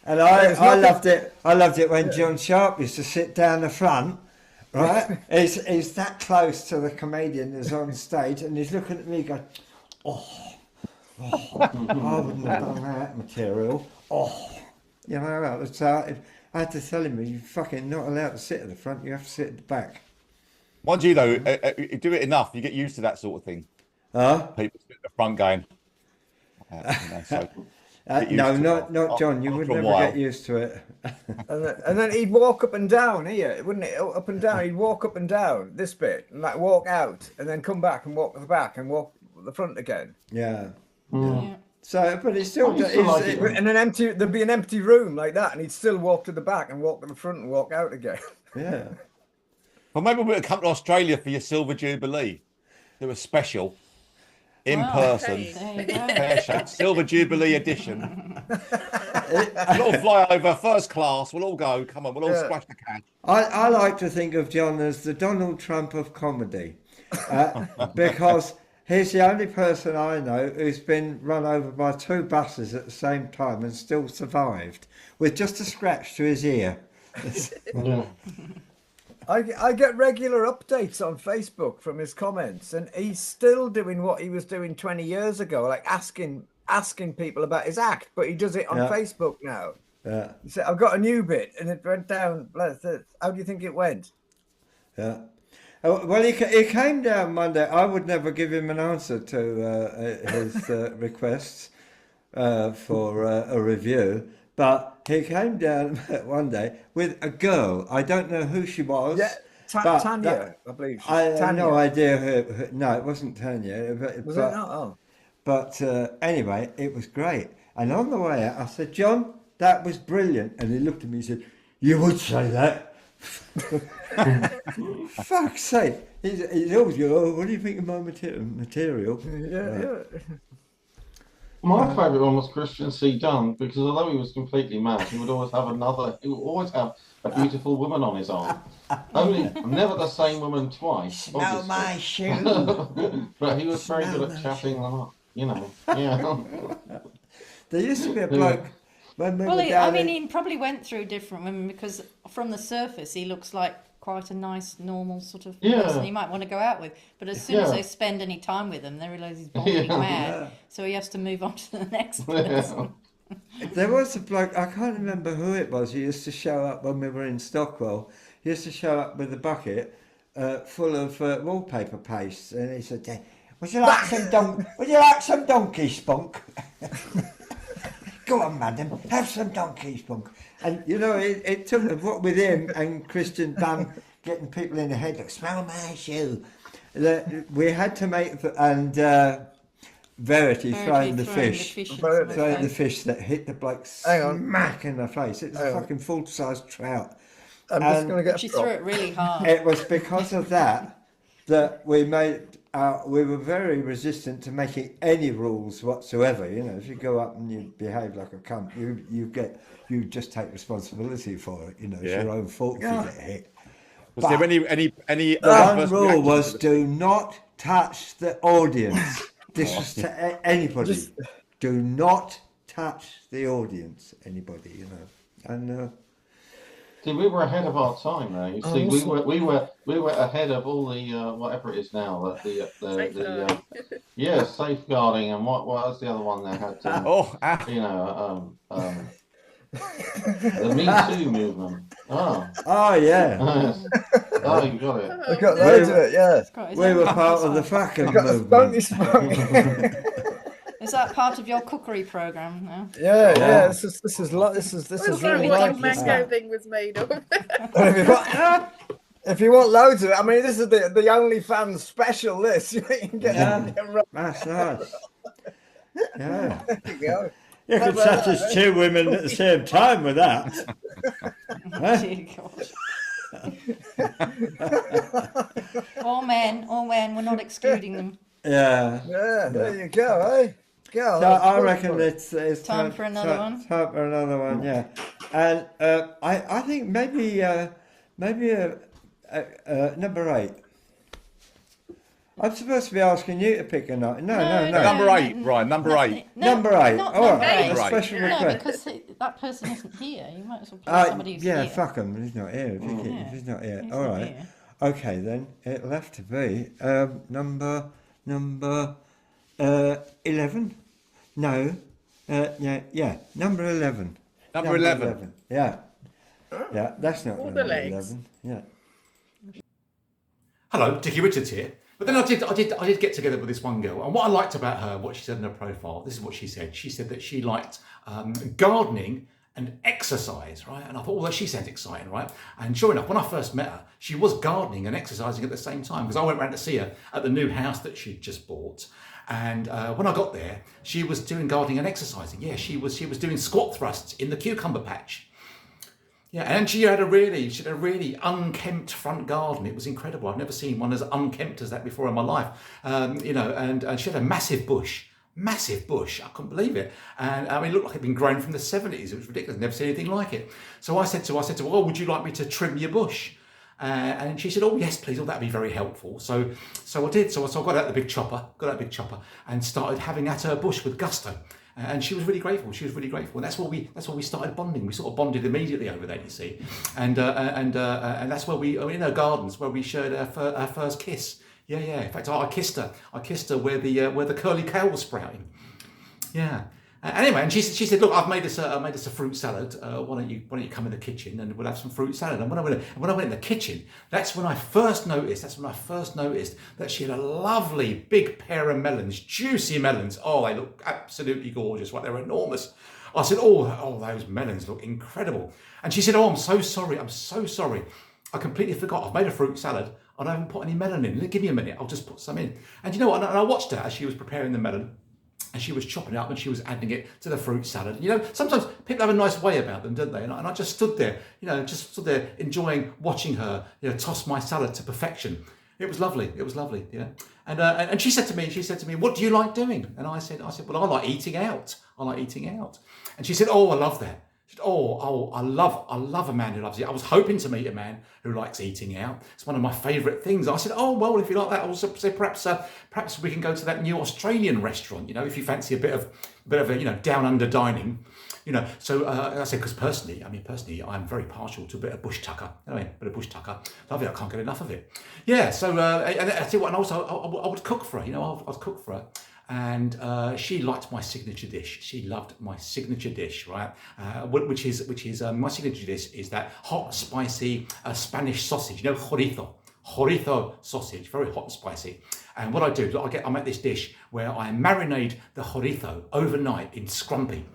And I loved it. I loved it when John Sharp used to sit down the front. Right, he's that close to the comedian that's on stage, and he's looking at me going, I wouldn't have done that material. You know, so I had to tell him, you're fucking not allowed to sit at the front, you have to sit at the back. Mind you, though, you do it enough, you get used to that sort of thing. People sit at the front going. No, not John, you would never get used to it. and then he'd walk up and down here, wouldn't it? Up and down, he'd walk up and down this bit, and like walk out, and then come back and walk the back and walk the front again. Yeah. So, but it's still, and there'd be an empty room like that, and he'd still walk to the back and walk to the front and walk out again. Yeah. Well, maybe we'll come to Australia for your Silver Jubilee. Do a special in person, Pear Shaped Silver Jubilee edition. We'll all fly over first class. We'll all go. Come on, we'll all splash the cash. I like to think of John as the Donald Trump of comedy, because he's the only person I know who's been run over by 2 buses at the same time and still survived, with just a scratch to his ear. I get regular updates on Facebook from his comments, and he's still doing what he was doing 20 years ago, like asking people about his act, but he does it on Facebook now. Yeah. He said, I've got a new bit, and it went down. How do you think it went? Yeah. Well, he came down Monday. I would never give him an answer to his requests for a review, but he came down one day with a girl. I don't know who she was. Yeah, Tanya, I believe. I have no idea who. No, it wasn't Tanya. Was it not? Oh. But anyway, it was great. And on the way out, I said, John, that was brilliant. And he looked at me and said, you would say that. Fuck's sake. He's always going, what do you think of my material? Yeah. My favourite one was Christian C. Dunn, because although he was completely mad, he would always have a beautiful woman on his arm. Never the same woman twice. Smell my shoe. But he was very good at chatting them up, you know. Yeah. There used to be a bloke. He probably went through different women, because from the surface he looks like quite a nice, normal sort of person you might want to go out with. But as soon as they spend any time with him, they realise he's bombing mad. So he has to move on to the next person. There was a bloke, I can't remember who it was, he used to show up when we were in Stockwell. He used to show up with a bucket full of wallpaper paste, and he said, would you like some donkey spunk? Go on, madam, have some donkey spunk. And, you know, it took what with him and Christian Dunn getting people in the head, like, smell my shoe. We had to make, and Verity throwing the fish that hit the bloke smack in the face. It was a fucking full-size trout. I'm just going to get she threw it really hard. It was because of that we made, we were very resistant to making any rules whatsoever. You know, if you go up and you behave like a cunt, you just take responsibility for it. You know, it's your own fault if you get hit. Was there any? One rule was do not touch the audience. This was to anybody. Do not touch the audience, anybody. You know, and. See, we were ahead of our time there. You see, we were ahead of all the whatever it is now. Safeguarding, and what was the other one that had? The Me Too movement. Oh yeah. Oh, you got it. I got loads of it. Yeah. We were part of the fucking movement. Is that part of your cookery program now? Yeah. This is really what like the mango thing was made of. If you want loads of it, I mean, this is the OnlyFans special list. You can get That's nice. Yeah. There you go. You could satisfy 2 women at the same time with that. All men, we're not excluding them. Yeah. Yeah, there you go, eh? Go. So I reckon it's time for another one. Time for another one, yeah. And I think maybe number 8. I'm supposed to be asking you to pick a night. No. Number 8, Ryan. Number 8. Number 8. Not All number right. 8. A special No, request. because that person isn't here. You might as well play somebody who's yeah, here. fuck him. He's not here. If he's not here. All right. Here. Okay, then it'll have to be number 11. No. Yeah. Number 11. Number 11. Yeah. Yeah. That's not All number the legs. 11. Yeah. Hello, Dickie Richards here. But then I did get together with this one girl, and what I liked about her, what she said in her profile, this is what she said. She said that she liked gardening and exercise, right? And I thought, well, she sounds exciting, right? And sure enough, when I first met her, she was gardening and exercising at the same time, because I went round to see her at the new house that she'd just bought. And when I got there, she was doing gardening and exercising. Yeah, she was doing squat thrusts in the cucumber patch. Yeah, and she had a really unkempt front garden. It was incredible. I've never seen one as unkempt as that before in my life. And she had a massive bush. I couldn't believe it. And I mean, it looked like it'd been grown from the 70s. It was ridiculous. Never seen anything like it. So I said to her, well, would you like me to trim your bush? And she said, oh, yes, please. Oh, that'd be very helpful. So I did. So I got out the big chopper, and started having at her bush with gusto. And she was really grateful. And that's where we started bonding. We sort of bonded immediately over that, you see. And that's where we, in her gardens, where we shared our first kiss. Yeah. In fact, I kissed her where the curly kale was sprouting. Yeah. Anyway, and she said, look, I've made us a fruit salad. Why don't you come in the kitchen and we'll have some fruit salad? And when I went in the kitchen, that's when I first noticed that she had a lovely big pair of melons, juicy melons. Oh, they look absolutely gorgeous, right? They're enormous. I said, oh, those melons look incredible. And she said, oh, I'm so sorry. I completely forgot. I've made a fruit salad. I haven't put any melon in. Give me a minute. I'll just put some in. And you know what? And I watched her as she was preparing the melon. And she was chopping it up and she was adding it to the fruit salad. You know, sometimes people have a nice way about them, don't they? And I just stood there, enjoying watching her, toss my salad to perfection. It was lovely, yeah. And she said to me, what do you like doing? And I said, well, I like eating out. And she said, oh, I love that. She said, I love a man who loves it. I was hoping to meet a man who likes eating out. It's one of my favourite things. I said, oh, well, if you like that, I'll say perhaps we can go to that new Australian restaurant, if you fancy a bit of down under dining. So I said, because personally, I'm very partial to a bit of bush tucker. Love it. I can't get enough of it. Yeah. So and I tell you what, and also I would cook for her. I'd cook for her. And she liked my signature dish. She loved my signature dish, right? Which is my signature dish is that hot, spicy Spanish sausage. Chorizo sausage, very hot and spicy. And what I do is I make this dish where I marinate the chorizo overnight in scrumpy.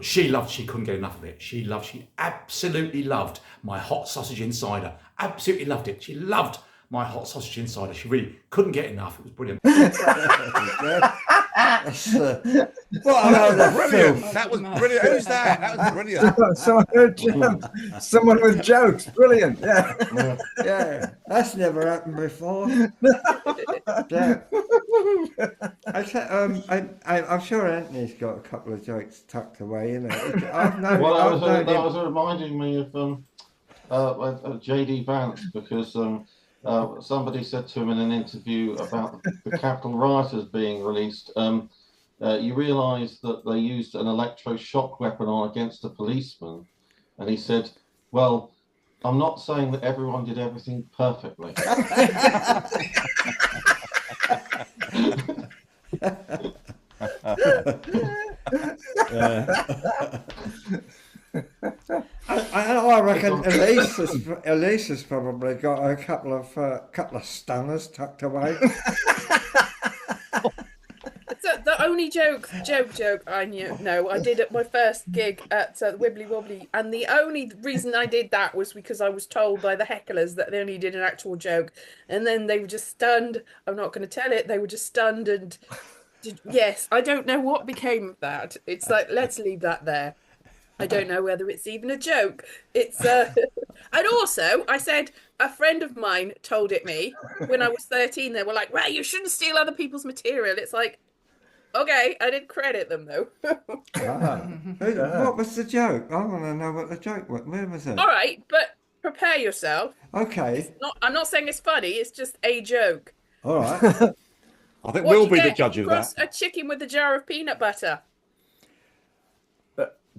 She couldn't get enough of it. She absolutely loved my hot sausage insider. Absolutely loved it. She loved my hot sausage insider. She really couldn't get enough. It was brilliant. Brilliant. That was brilliant. Who's that? That was brilliant. Someone with jokes. Brilliant. Yeah. Yeah. That's never happened before. Yeah. I'm sure Anthony's got a couple of jokes tucked away. That was reminding me of J.D. Vance, because somebody said to him in an interview about the Capitol rioters being released, you realise that they used an electroshock weapon against a policeman. And he said, well, I'm not saying that everyone did everything perfectly. I reckon Elise has probably got a couple of stunners tucked away. So only joke I knew. No, I did at my first gig at the Wibbly Wobbly, and the only reason I did that was because I was told by the hecklers that they only did an actual joke, and then they were just stunned. I'm not going to tell it. They were just stunned, and yes, I don't know what became of that. It's like, let's leave that there. I don't know whether it's even a joke. It's and also I said a friend of mine told it me when I was 13. They were like, "Well, you shouldn't steal other people's material." It's like, okay, I did credit them though. What was the joke? I want to know what the joke was. Where was it? All right, but prepare yourself. Okay. I'm not saying it's funny. It's just a joke. All right. I think we'll be the judge of that. A chicken with a jar of peanut butter.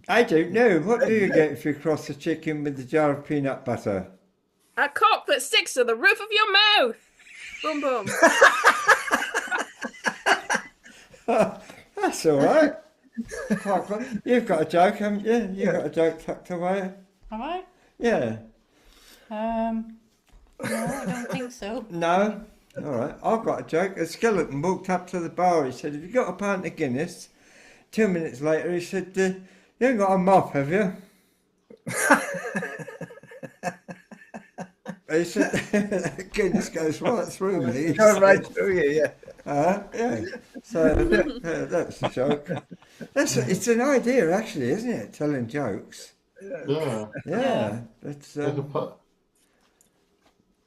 I don't know. What do you get if you cross a chicken with a jar of peanut butter? A cock that sticks to the roof of your mouth. Boom, boom. That's all right. You've got a joke, haven't you? You've got a joke tucked away. Have I? Yeah. No, I don't think so. No? All right. I've got a joke. A skeleton walked up to the bar. He said, "Have you got a pint of Guinness?" 2 minutes later, he said, "You ain't got a mop, have you?" He said, Guinness goes right through me. Go right through you, yeah. Yeah. So that's a joke. It's an idea, actually, isn't it? Telling jokes. Yeah. It's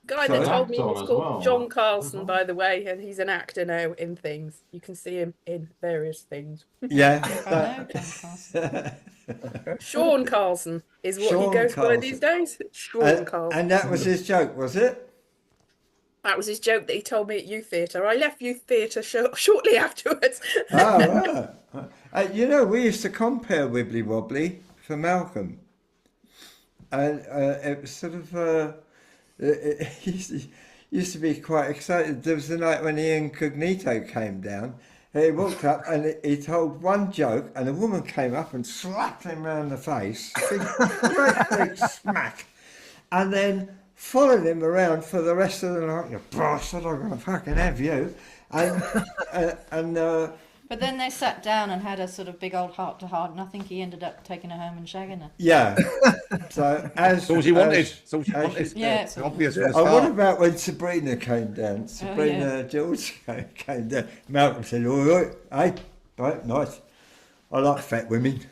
Guy that told me he was called well. John Carlson, by the way, and he's an actor now in things. You can see him in various things. Yeah. Sean Carlson is what Sean he goes by Carlson. these days. Sean Carlson. And that was his joke, was it? That was his joke that he told me at youth theatre. I left youth theatre shortly afterwards. Oh, right. You know, we used to compare Wibbly Wobbly for Malcolm. And it was sort of... it used to be quite excited. There was the night when the Incognito came down. He walked up and he told one joke, and a woman came up and slapped him round the face. Great big smack. And then followed him around for the rest of the night. "You bastard, I'm going to fucking have you." And But then they sat down and had a sort of big old heart-to-heart, and I think he ended up taking her home and shagging her. yeah. So as That's all she wanted. That's all she as- wanted. Yeah. It's obvious from the Oh, what start. about when Sabrina came down? Sabrina George came down. Malcolm said, "All right, hey, right, nice. I like fat women.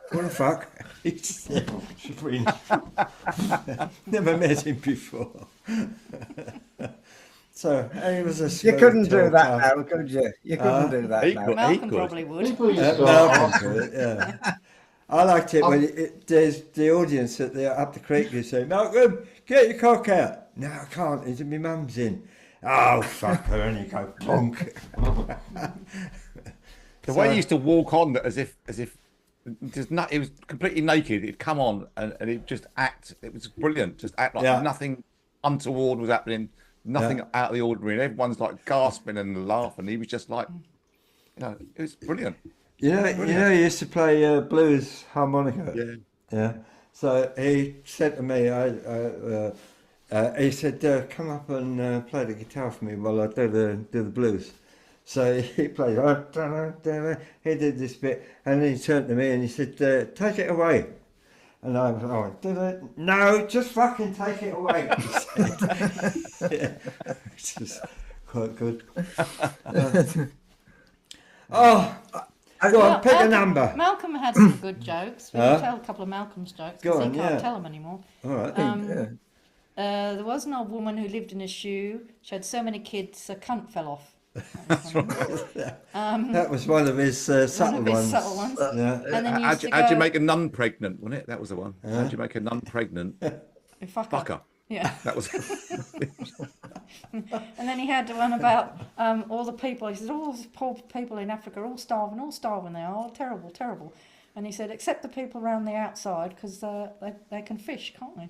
What the fuck?" He said, Sabrina. Never met him before. So he was a You couldn't do smooth that talker. now, could you? You couldn't do that he now. could. Malcolm probably would. People used to Malcolm ask- could, yeah. I liked it when there's the audience at up the creek. You say, "Malcolm, get your cock out." "No, I can't. It's my mum's in." "Oh, fuck her," and you go, bonk. The way he used to walk on as if just not, it was completely naked. He'd come on and he'd just act. It was brilliant. Just act like nothing untoward was happening, nothing out of the ordinary. And everyone's like gasping and laughing. He was just like, it was brilliant. You know, he used to play blues harmonica. Yeah. Yeah. So he said to me, he said, "Come up and play the guitar for me while I do the blues." So he played. He did this bit, and then he turned to me and he said, "Take it away." And I went, "No, just fucking take it away." He said. Yeah, which is quite good. Go on, pick a number. Malcolm had some good jokes. We can tell a couple of Malcolm's jokes Go because on, he can't tell them anymore. All right. There was an old woman who lived in a shoe. She had so many kids, a cunt fell off. That was one of his subtle ones. Yeah. And then How'd you make a nun pregnant, wasn't it? That was the one. How'd you make a nun pregnant? Fuck her. Yeah. That was. And then he had one about all the people. He said, "All these poor people in Africa are all starving. They are all terrible, terrible." And he said, "Except the people around the outside, because they can fish, can't they?"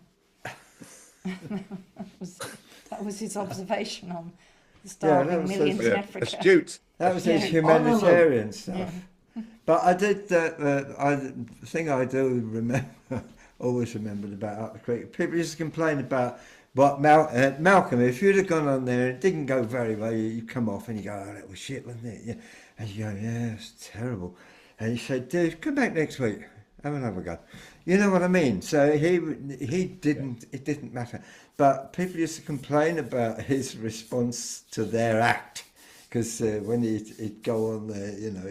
that was his observation on the starving millions in Africa. Astute. That was his humanitarian stuff. But I did the thing I do remember, always remembered about Up the Creek. People used to complain about what Malcolm. If you'd have gone on there and it didn't go very well, you come off and you go, "Oh, that was shit, wasn't it?" Yeah. And you go, yeah, it's terrible. And he said, dude, come back next week, have another go. You know what I mean? So it didn't matter. But people used to complain about his response to their act, because when he'd go on there, you know,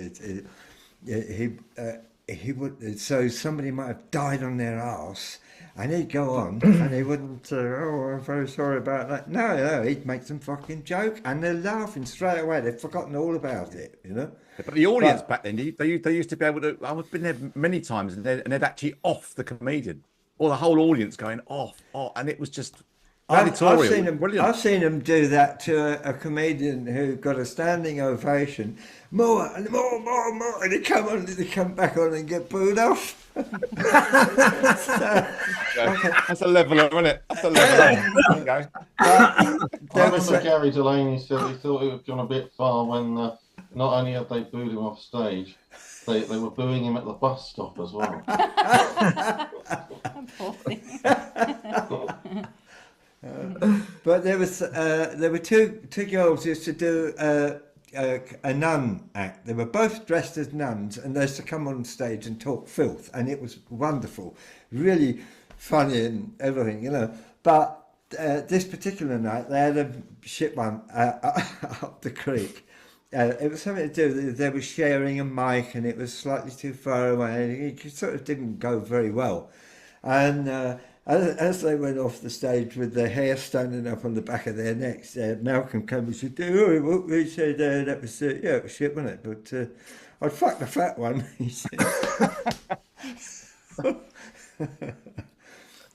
he would. So somebody might have died on their arse, and he'd go on, and he wouldn't say, "Oh, I'm very sorry about that." No, he'd make some fucking joke, and they're laughing straight away. They've forgotten all about it, you know. But the audience back then, they used to be able to. I've been there many times, and they'd actually off the comedian, or the whole audience going off, and it was just. I've seen them do that to a comedian who got a standing ovation. More, and they come back on and get booed off. That's a leveler, isn't it? That's a leveler. I remember Gary Delaney said he thought it had gone a bit far when not only had they booed him off stage, they were booing him at the bus stop as well. But there were two girls who used to do a nun act. They were both dressed as nuns, and they used to come on stage and talk filth, and it was wonderful, really funny and everything, you know. But this particular night, they had a shit one up the creek. It was something to do. They were sharing a mic, and it was slightly too far away. It sort of didn't go very well, and. As they went off the stage with their hair standing up on the back of their necks, Malcolm came and said, "Oh, he said that was it was shit, wasn't it? But I'd fuck the fat one." He said.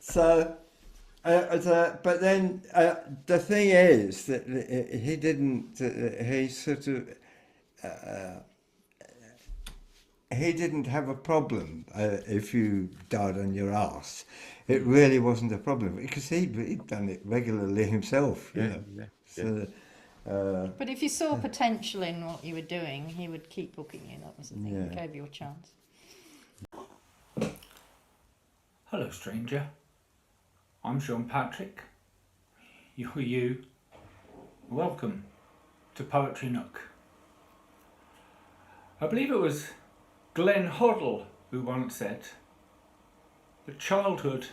So, but then the thing is that he didn't. He sort of. He didn't have a problem if you died on your arse. It really wasn't a problem because he'd done it regularly himself. You know? So, but if you saw potential in what you were doing, he would keep booking you. That was the thing. He gave you a chance. Hello, stranger. I'm Sean Patrick. You. Welcome to Poetry Nook. I believe it was Glenn Hoddle who once said that childhood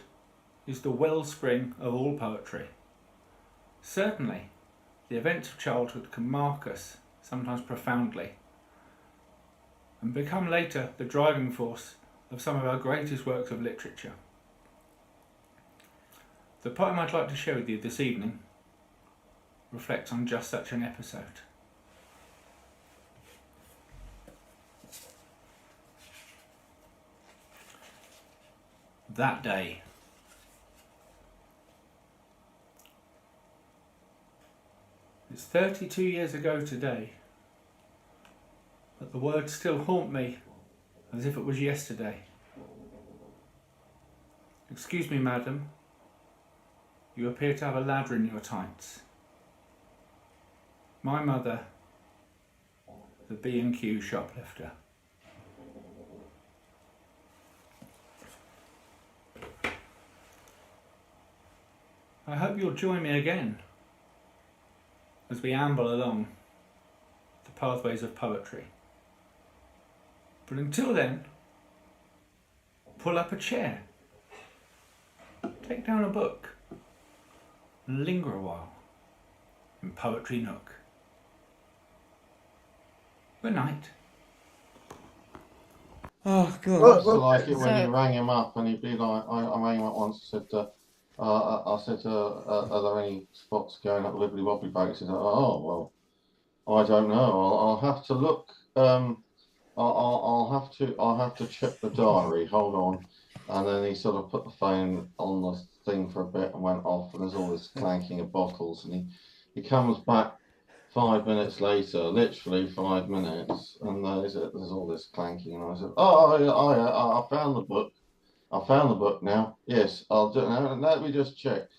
is the wellspring of all poetry. Certainly, the events of childhood can mark us, sometimes profoundly, and become later the driving force of some of our greatest works of literature. The poem I'd like to share with you this evening reflects on just such an episode. That day. It's 32 years ago today, but the words still haunt me as if it was yesterday. Excuse me, madam. You appear to have a ladder in your tights. My mother, the B&Q shoplifter. I hope you'll join me again as we amble along the pathways of poetry. But until then, pull up a chair, take down a book, and linger a while in Poetry Nook. Good night. Oh, God. I used to like it when you rang him up and he'd be like, I rang him up once and said, I said, are there any spots going up Wibbly Wobbly Bank? He said, oh, well, I don't know. I'll have to look. I'll have to check the diary. Hold on. And then he sort of put the phone on the thing for a bit and went off. And there's all this clanking of bottles. And he comes back 5 minutes later, literally 5 minutes, and there's all this clanking. And I said, I found the book. I found the book now. Yes, I'll do it now. Let me just check.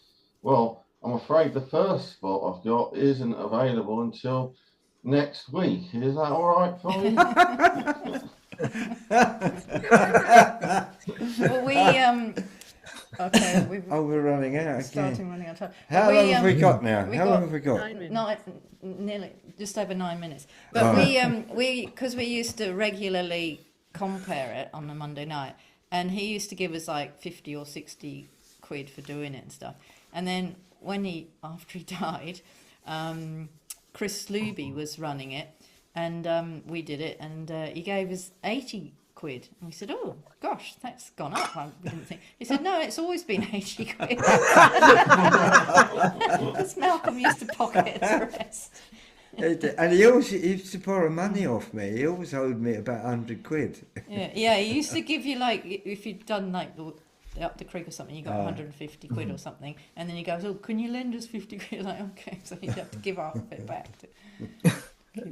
Well, I'm afraid the first spot I've got isn't available until next week. Is that all right for you? Well, Okay, we've we're running out again. starting running out of time. How long have we got now? we How got long have we got? 9 minutes. Nearly just over 9 minutes. But because we used to regularly compare it on a Monday night, and he used to give us like 50 or 60 quid for doing it and stuff. And then after he died, Chris Luby was running it, and we did it, and he gave us 80 quid. And we said, oh gosh, that's gone up. I didn't think. He said, no, it's always been 80 quid. Because Malcolm used to pocket the rest. And he used to borrow money off me. He always owed me about 100 quid. Yeah, he used to give you, like, if you'd done like up the creek or something, you got 150 quid or something, and then he goes, oh, can you lend us 50 quid? Like, okay, so you'd have to give half of it back.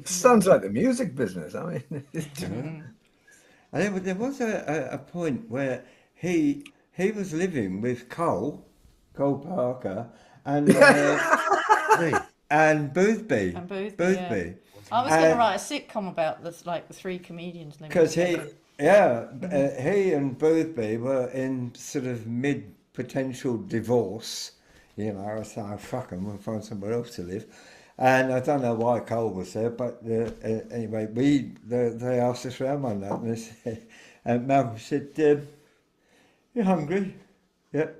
Sounds like the music business. I mean, and there was a point where he was living with Cole Parker, and and Boothby. Yeah. I was going to write a sitcom about this, like the three comedians living because together. he and Boothby were in sort of mid-potential divorce. You know, I said, oh, fuck them, we'll find somewhere else to live. And I don't know why Cole was there, but anyway, they asked us round one night, and Malcolm said, you hungry? Yep.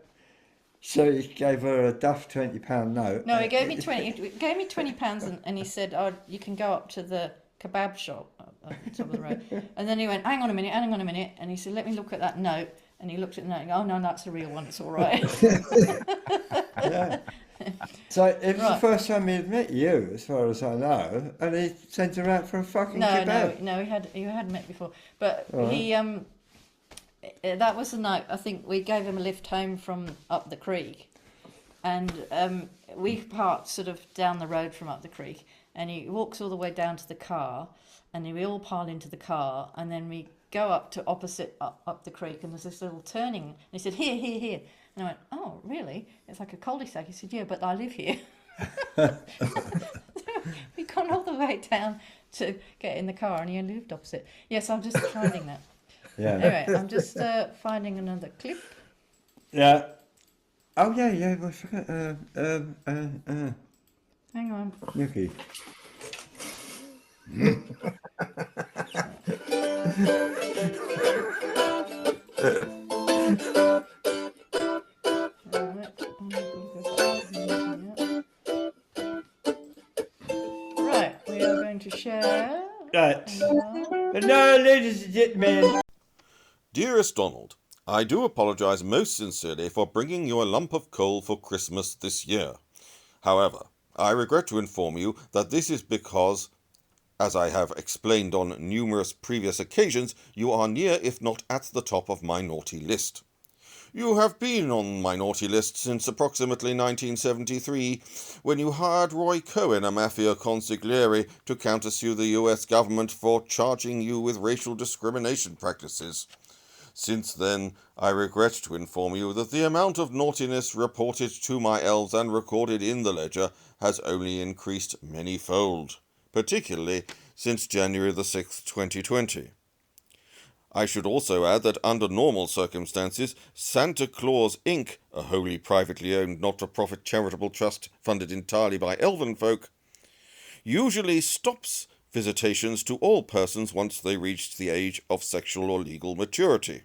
So he gave her a duff £20 note. No, he gave me £20, and he said, oh, you can go up to the kebab shop at the top of the road. And then he went, hang on a minute, and he said, let me look at that note. And he looked at the note and go, oh no, that's a real one, it's all right. Yeah. So it was the first time he'd met you, as far as I know, and he sent her out for a fucking kebab. No, he had met before, but he that was the night. I think we gave him a lift home from up the creek, and we parked sort of down the road from up the creek, and he walks all the way down to the car, and we all pile into the car, and then we go up to opposite up the creek, and there's this little turning, and he said, here. And I went, oh, really? It's like a cul-de-sac. He said, yeah, but I live here. We'd gone all the way down to get in the car, and he lived opposite. Yes, I'm just finding that. Yeah. Anyway, I'm just finding another clip. Yeah. Oh, yeah. I forgot. Hang on. Yuki. Right, we are going to share. Right. But now, ladies and gentlemen. Dearest Donald, I do apologise most sincerely for bringing you a lump of coal for Christmas this year. However, I regret to inform you that this is because, as I have explained on numerous previous occasions, you are near, if not at the top of my naughty list. You have been on my naughty list since approximately 1973, when you hired Roy Cohen, a mafia consigliere, to countersue the US government for charging you with racial discrimination practices. Since then, I regret to inform you that the amount of naughtiness reported to my elves and recorded in the ledger has only increased many-fold, particularly since January the 6th, 2020. I should also add that under normal circumstances, Santa Claus Inc., a wholly privately owned not-for-profit charitable trust funded entirely by elven folk, usually stops visitations to all persons once they reach the age of sexual or legal maturity.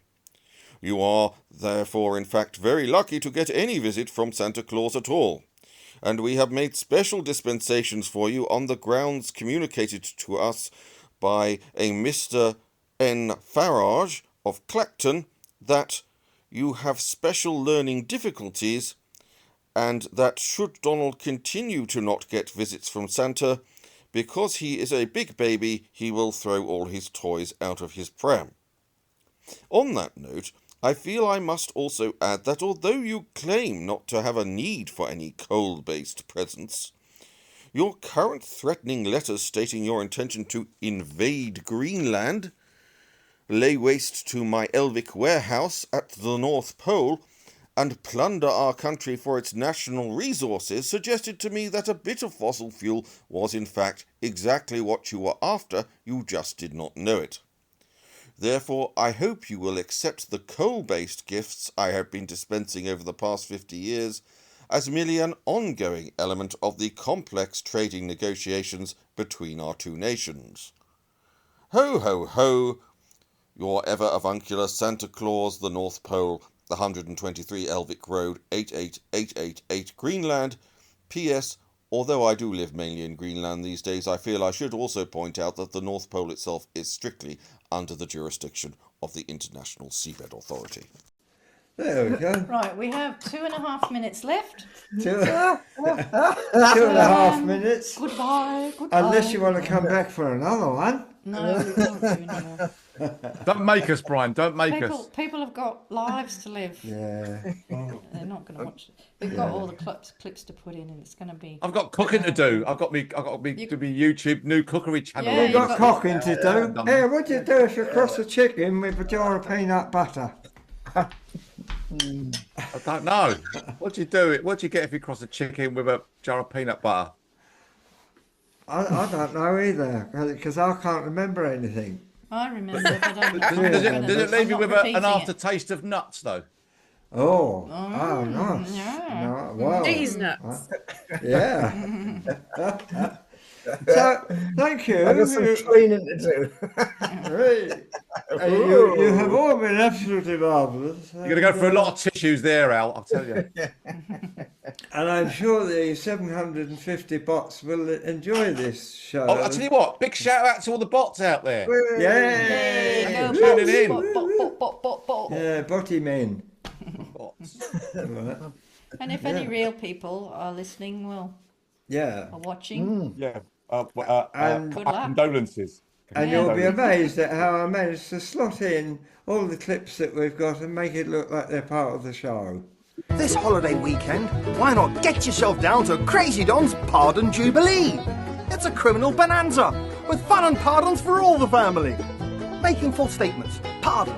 You are, therefore, in fact, very lucky to get any visit from Santa Claus at all, and we have made special dispensations for you on the grounds communicated to us by a Mr. N. Farage of Clacton that you have special learning difficulties, and that should Donald continue to not get visits from Santa, because he is a big baby, he will throw all his toys out of his pram. On that note, I feel I must also add that although you claim not to have a need for any coal-based presents, your current threatening letters stating your intention to invade Greenland, lay waste to my Elvic warehouse at the North Pole, and plunder our country for its national resources suggested to me that a bit of fossil fuel was in fact exactly what you were after, you just did not know it. Therefore, I hope you will accept the coal-based gifts I have been dispensing over the past 50 years as merely an ongoing element of the complex trading negotiations between our two nations. Ho, ho, ho! Your ever avuncular Santa Claus, the North Pole, the 123 Elvic Road, 88888 Greenland. P.S. Although I do live mainly in Greenland these days, I feel I should also point out that the North Pole itself is strictly under the jurisdiction of the International Seabed Authority. There we go. Right, we have 2.5 minutes left. 2.5 minutes. Goodbye. Unless you want to come back for another one. No, we don't do anymore. Don't make us, Brian. Don't make us. People have got lives to live. Yeah. They're not going to watch it. We've got all the clips to put in, and it's going to be. I've got cooking to do. I've got to be YouTube new cookery channel. Yeah, You've got cooking to do. Hey, what do you do if you cross a chicken with a jar of peanut butter? I don't know. What do you do? What do you get if you cross a chicken with a jar of peanut butter? I don't know either, because I can't remember anything. I remember, but I'm Does it leave you with an repeating aftertaste of nuts, though? Oh, nice. Yeah. No, wow. These nuts. Yeah. So, thank you. I've got some cleaning to do. Right. You have all been absolutely marvellous. You're going to go for a lot of tissues there, Al, I'll tell you. And I'm sure the 750 bots will enjoy this show. Oh, I'll tell you what, big shout out to all the bots out there. Yeah. Tuning in. Yeah, botty men. And if any real people are listening, are watching. Yeah. And good luck. Condolences. And you'll be amazed at how I managed to slot in all the clips that we've got and make it look like they're part of the show. This holiday weekend, why not get yourself down to Crazy Don's Pardon Jubilee? It's a criminal bonanza with fun and pardons for all the family. Making false statements, pardon.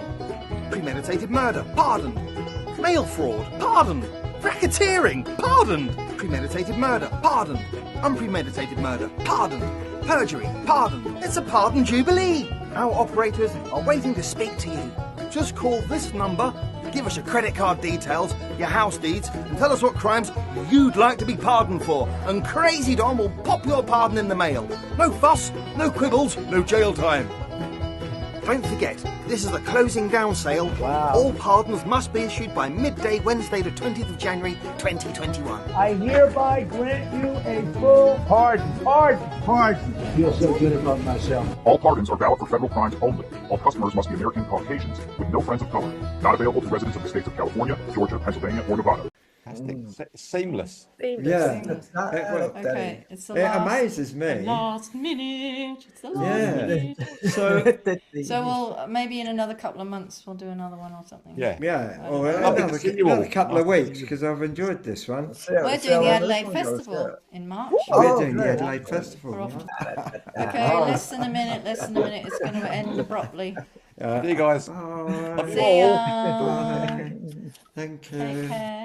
Premeditated murder, pardon. Mail fraud, pardon. Racketeering, pardon. Premeditated murder, pardon. Unpremeditated murder, pardon. Perjury, pardon. It's a pardon jubilee. Our operators are waiting to speak to you. Just call this number, give us your credit card details, your house deeds, and tell us what crimes you'd like to be pardoned for. And Crazy Don will pop your pardon in the mail. No fuss, no quibbles, no jail time. Don't forget, this is the closing down sale. Wow. All pardons must be issued by midday Wednesday the 20th of January 2021. I hereby grant you a full pardon. Pardon. I feel so good about myself. All pardons are valid for federal crimes only. All customers must be American Caucasians with no friends of color. Not available to residents of the states of California, Georgia, Pennsylvania, or Nevada. Seamless. Yeah. Okay, it's the it last, amazes me. The last minute. It's the last minute. So we'll maybe in another couple of months we'll do another one or something. Or another couple of weeks, because I've enjoyed this one. We're doing the Adelaide Festival in March. We're doing the Adelaide Festival. Okay, less than a minute. It's going to end abruptly. See you guys. See ya. Thank you. Take care.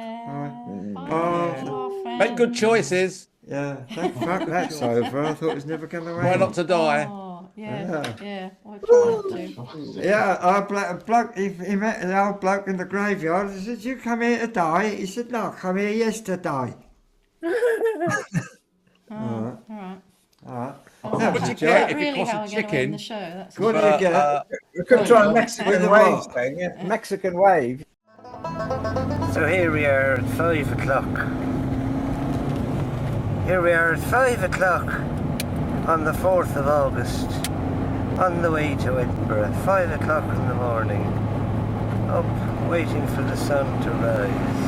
Make good choices. Yeah, thank fuck that's over. I thought it was never going to end. Try not to die. Oh, yeah. We'll try not to. Yeah, a bloke, he met an old bloke in the graveyard. I said, "You come here to die?" He said, "No, I come here yesterday." All right. What do you get if you Really cross how a we're going to chicken? end the show. That's What do you get? We could try a Mexican wave thing. Yeah? Mexican wave. So here we are at 5 o'clock. Here we are at 5 o'clock on the 4th of August, on the way to Edinburgh, 5 o'clock in the morning, up waiting for the sun to rise.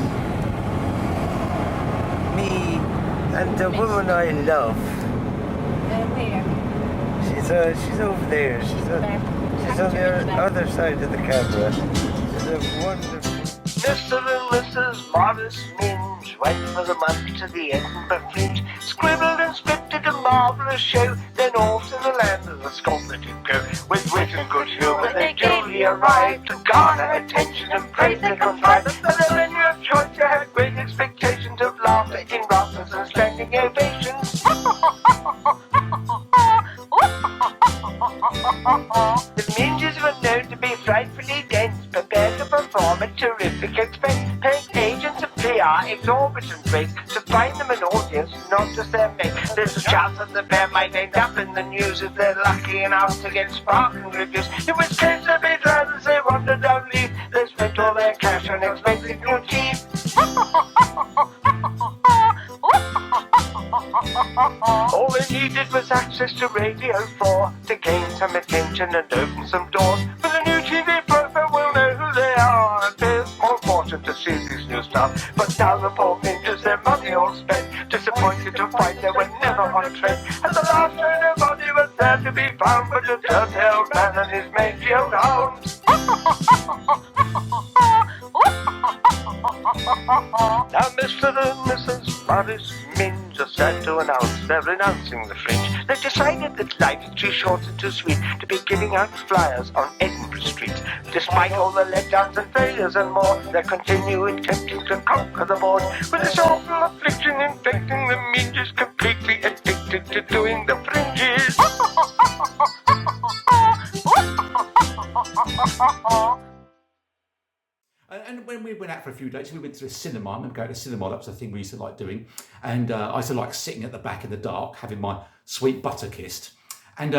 Me and the woman I love. She's over there. She's on the other side of the camera. She's a wonderful. Mr. and Mrs. Morris Minge went for the month to the Edinburgh Fringe, scribbled and scripted a marvellous show, then off to the land of the Scots they did go. With wit and good humour they duly arrived to garner attention and praise they contrived. And the menu of choice they had great expectations of laughter in rafters and standing ovations. The Minges were known to be there's a chance that the pair might end up in the news if they're lucky enough to get sparkling reviews. In which case they'd be glad as they wander down leave. They spent all their cash on expensive new teeth. All they needed was access to Radio 4 to gain some attention and open some doors. For the new TV program will know who they are. And it's more important to see these new stars. But now the poor ninjas, their money all spent, disappointed to find they were never on trend. And the last train of body was there to be found, but a dirty old man and his mangy old hound. Now Mr. and Mrs. Morris Minns are sad to announce they're renouncing the fringe. They've decided that life is too short and too sweet to be giving out flyers on Edinburgh Street. Despite all the letdowns and failures and more, they're continuing tempting to conquer the board. With this awful affliction infecting the means, completely addicted to doing the fringes. And when we went out for a few days, we went to the cinema. I remember going to the cinema, that was the thing we used to like doing. And I used to like sitting at the back in the dark, having my sweet butter kissed. And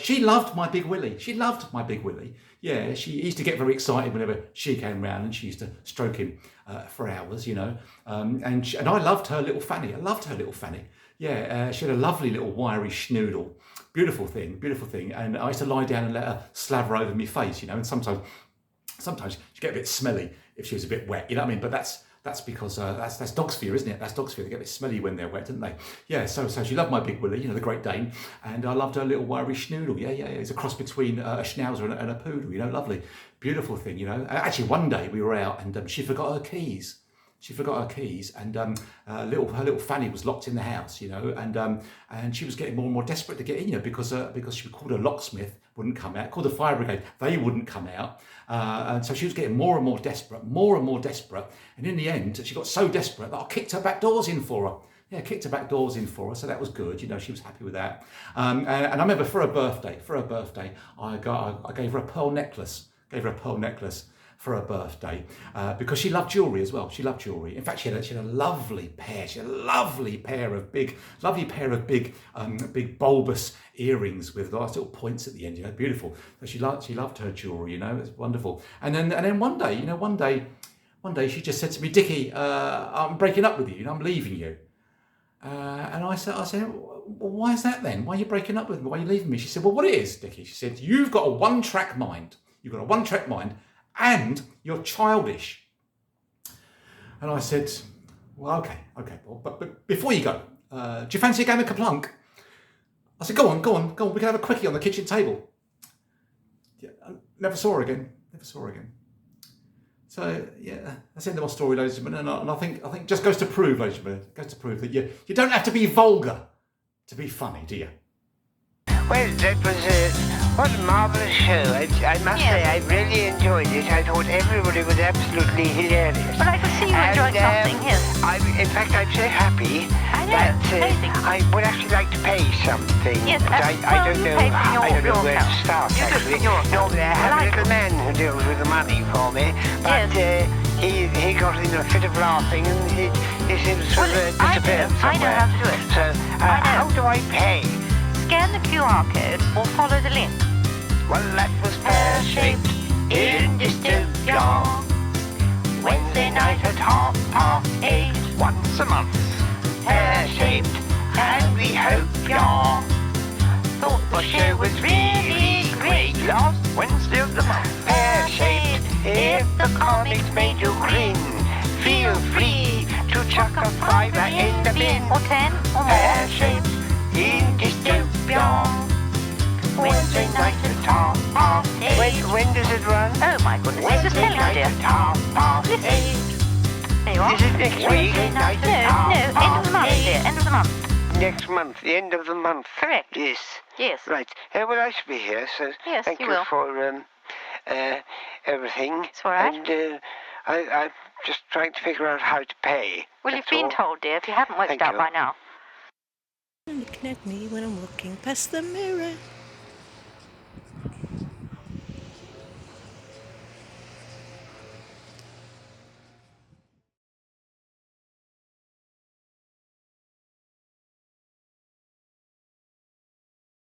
she loved my big willy. She loved my big willy. Yeah, she used to get very excited whenever she came round, and she used to stroke him for hours, you know. And I loved her little fanny. I loved her little fanny. Yeah, she had a lovely little wiry schnoodle. Beautiful thing, beautiful thing. And I used to lie down and let her slaver over my face, you know. And sometimes she'd get a bit smelly if she was a bit wet, you know what I mean? But that's because that's dog's fear, isn't it? That's dog's fear. They get a bit smelly when they're wet, don't they? Yeah, so she loved my big willy, you know, the Great Dane, and I loved her little wiry schnoodle. Yeah. It's a cross between a schnauzer and a poodle, you know, lovely. Beautiful thing, you know. Actually, one day we were out and she forgot her keys. And her little fanny was locked in the house, you know, and she was getting more and more desperate to get in, you know, because she called a locksmith, wouldn't come out, called the fire brigade, they wouldn't come out, and so she was getting more and more desperate, and in the end she got so desperate that I kicked her back doors in for her. Yeah, kicked her back doors in for her, so that was good, you know, she was happy with that. And I remember for her birthday, I gave her a pearl necklace, for her birthday, because she loved jewellery as well. She loved jewellery. In fact, she had a lovely pair of big bulbous earrings with nice little points at the end. You know, beautiful. So she loved her jewellery. You know, it's wonderful. And then one day she just said to me, "Dickie, I'm breaking up with you. I'm leaving you." And I said, well, why is that then? Why are you breaking up with me? Why are you leaving me? She said, well, what it is, Dickie? She said, you've got a one-track mind. And you're childish. And I said, well, okay, Paul, but before you go, do you fancy a game of Kaplunk? I said, go on, we can have a quickie on the kitchen table. Yeah, I never saw her again. So, yeah, that's the end of my story, ladies and gentlemen, and I think just goes to prove, ladies and gentlemen, that you don't have to be vulgar to be funny, do you? Well, that was what a marvellous show. I must say, I really enjoyed it. I thought everybody was absolutely hilarious. Well, I could see you enjoyed something, yes. In fact, I'm so happy that I would actually like to pay something. Yes, but I don't know where to start, actually. Normally I have a little man who deals with the money for me, but he got in a fit of laughing and he seems to have disappeared somewhere. I know how to do it. So, how do I pay? Scan the QR code or follow the link. Well, that was pear-shaped in Dystopia. Wednesday night at 8:30, once a month. Pear-shaped, and we hope y'all thought the show was really great. Last Wednesday of the month. Pear-shaped, if the comics made you grin, feel free to chuck a $5 in the bin. Or 10 or more. Pear-shaped in Dystopia. Wednesday night at 8:30. When does it run? Oh my goodness, it's just telling you, dear. There you are. Is it next week? No, end of the month, dear, end of the month. Next month, the end of the month. Correct. Yes. Right. Well, I shall be here, so yes, thank you will. for everything. It's all right. And I'm just trying to figure out how to pay. Well, you've been told, dear, if you haven't worked it out by now. Looking at me when I'm walking past the mirror.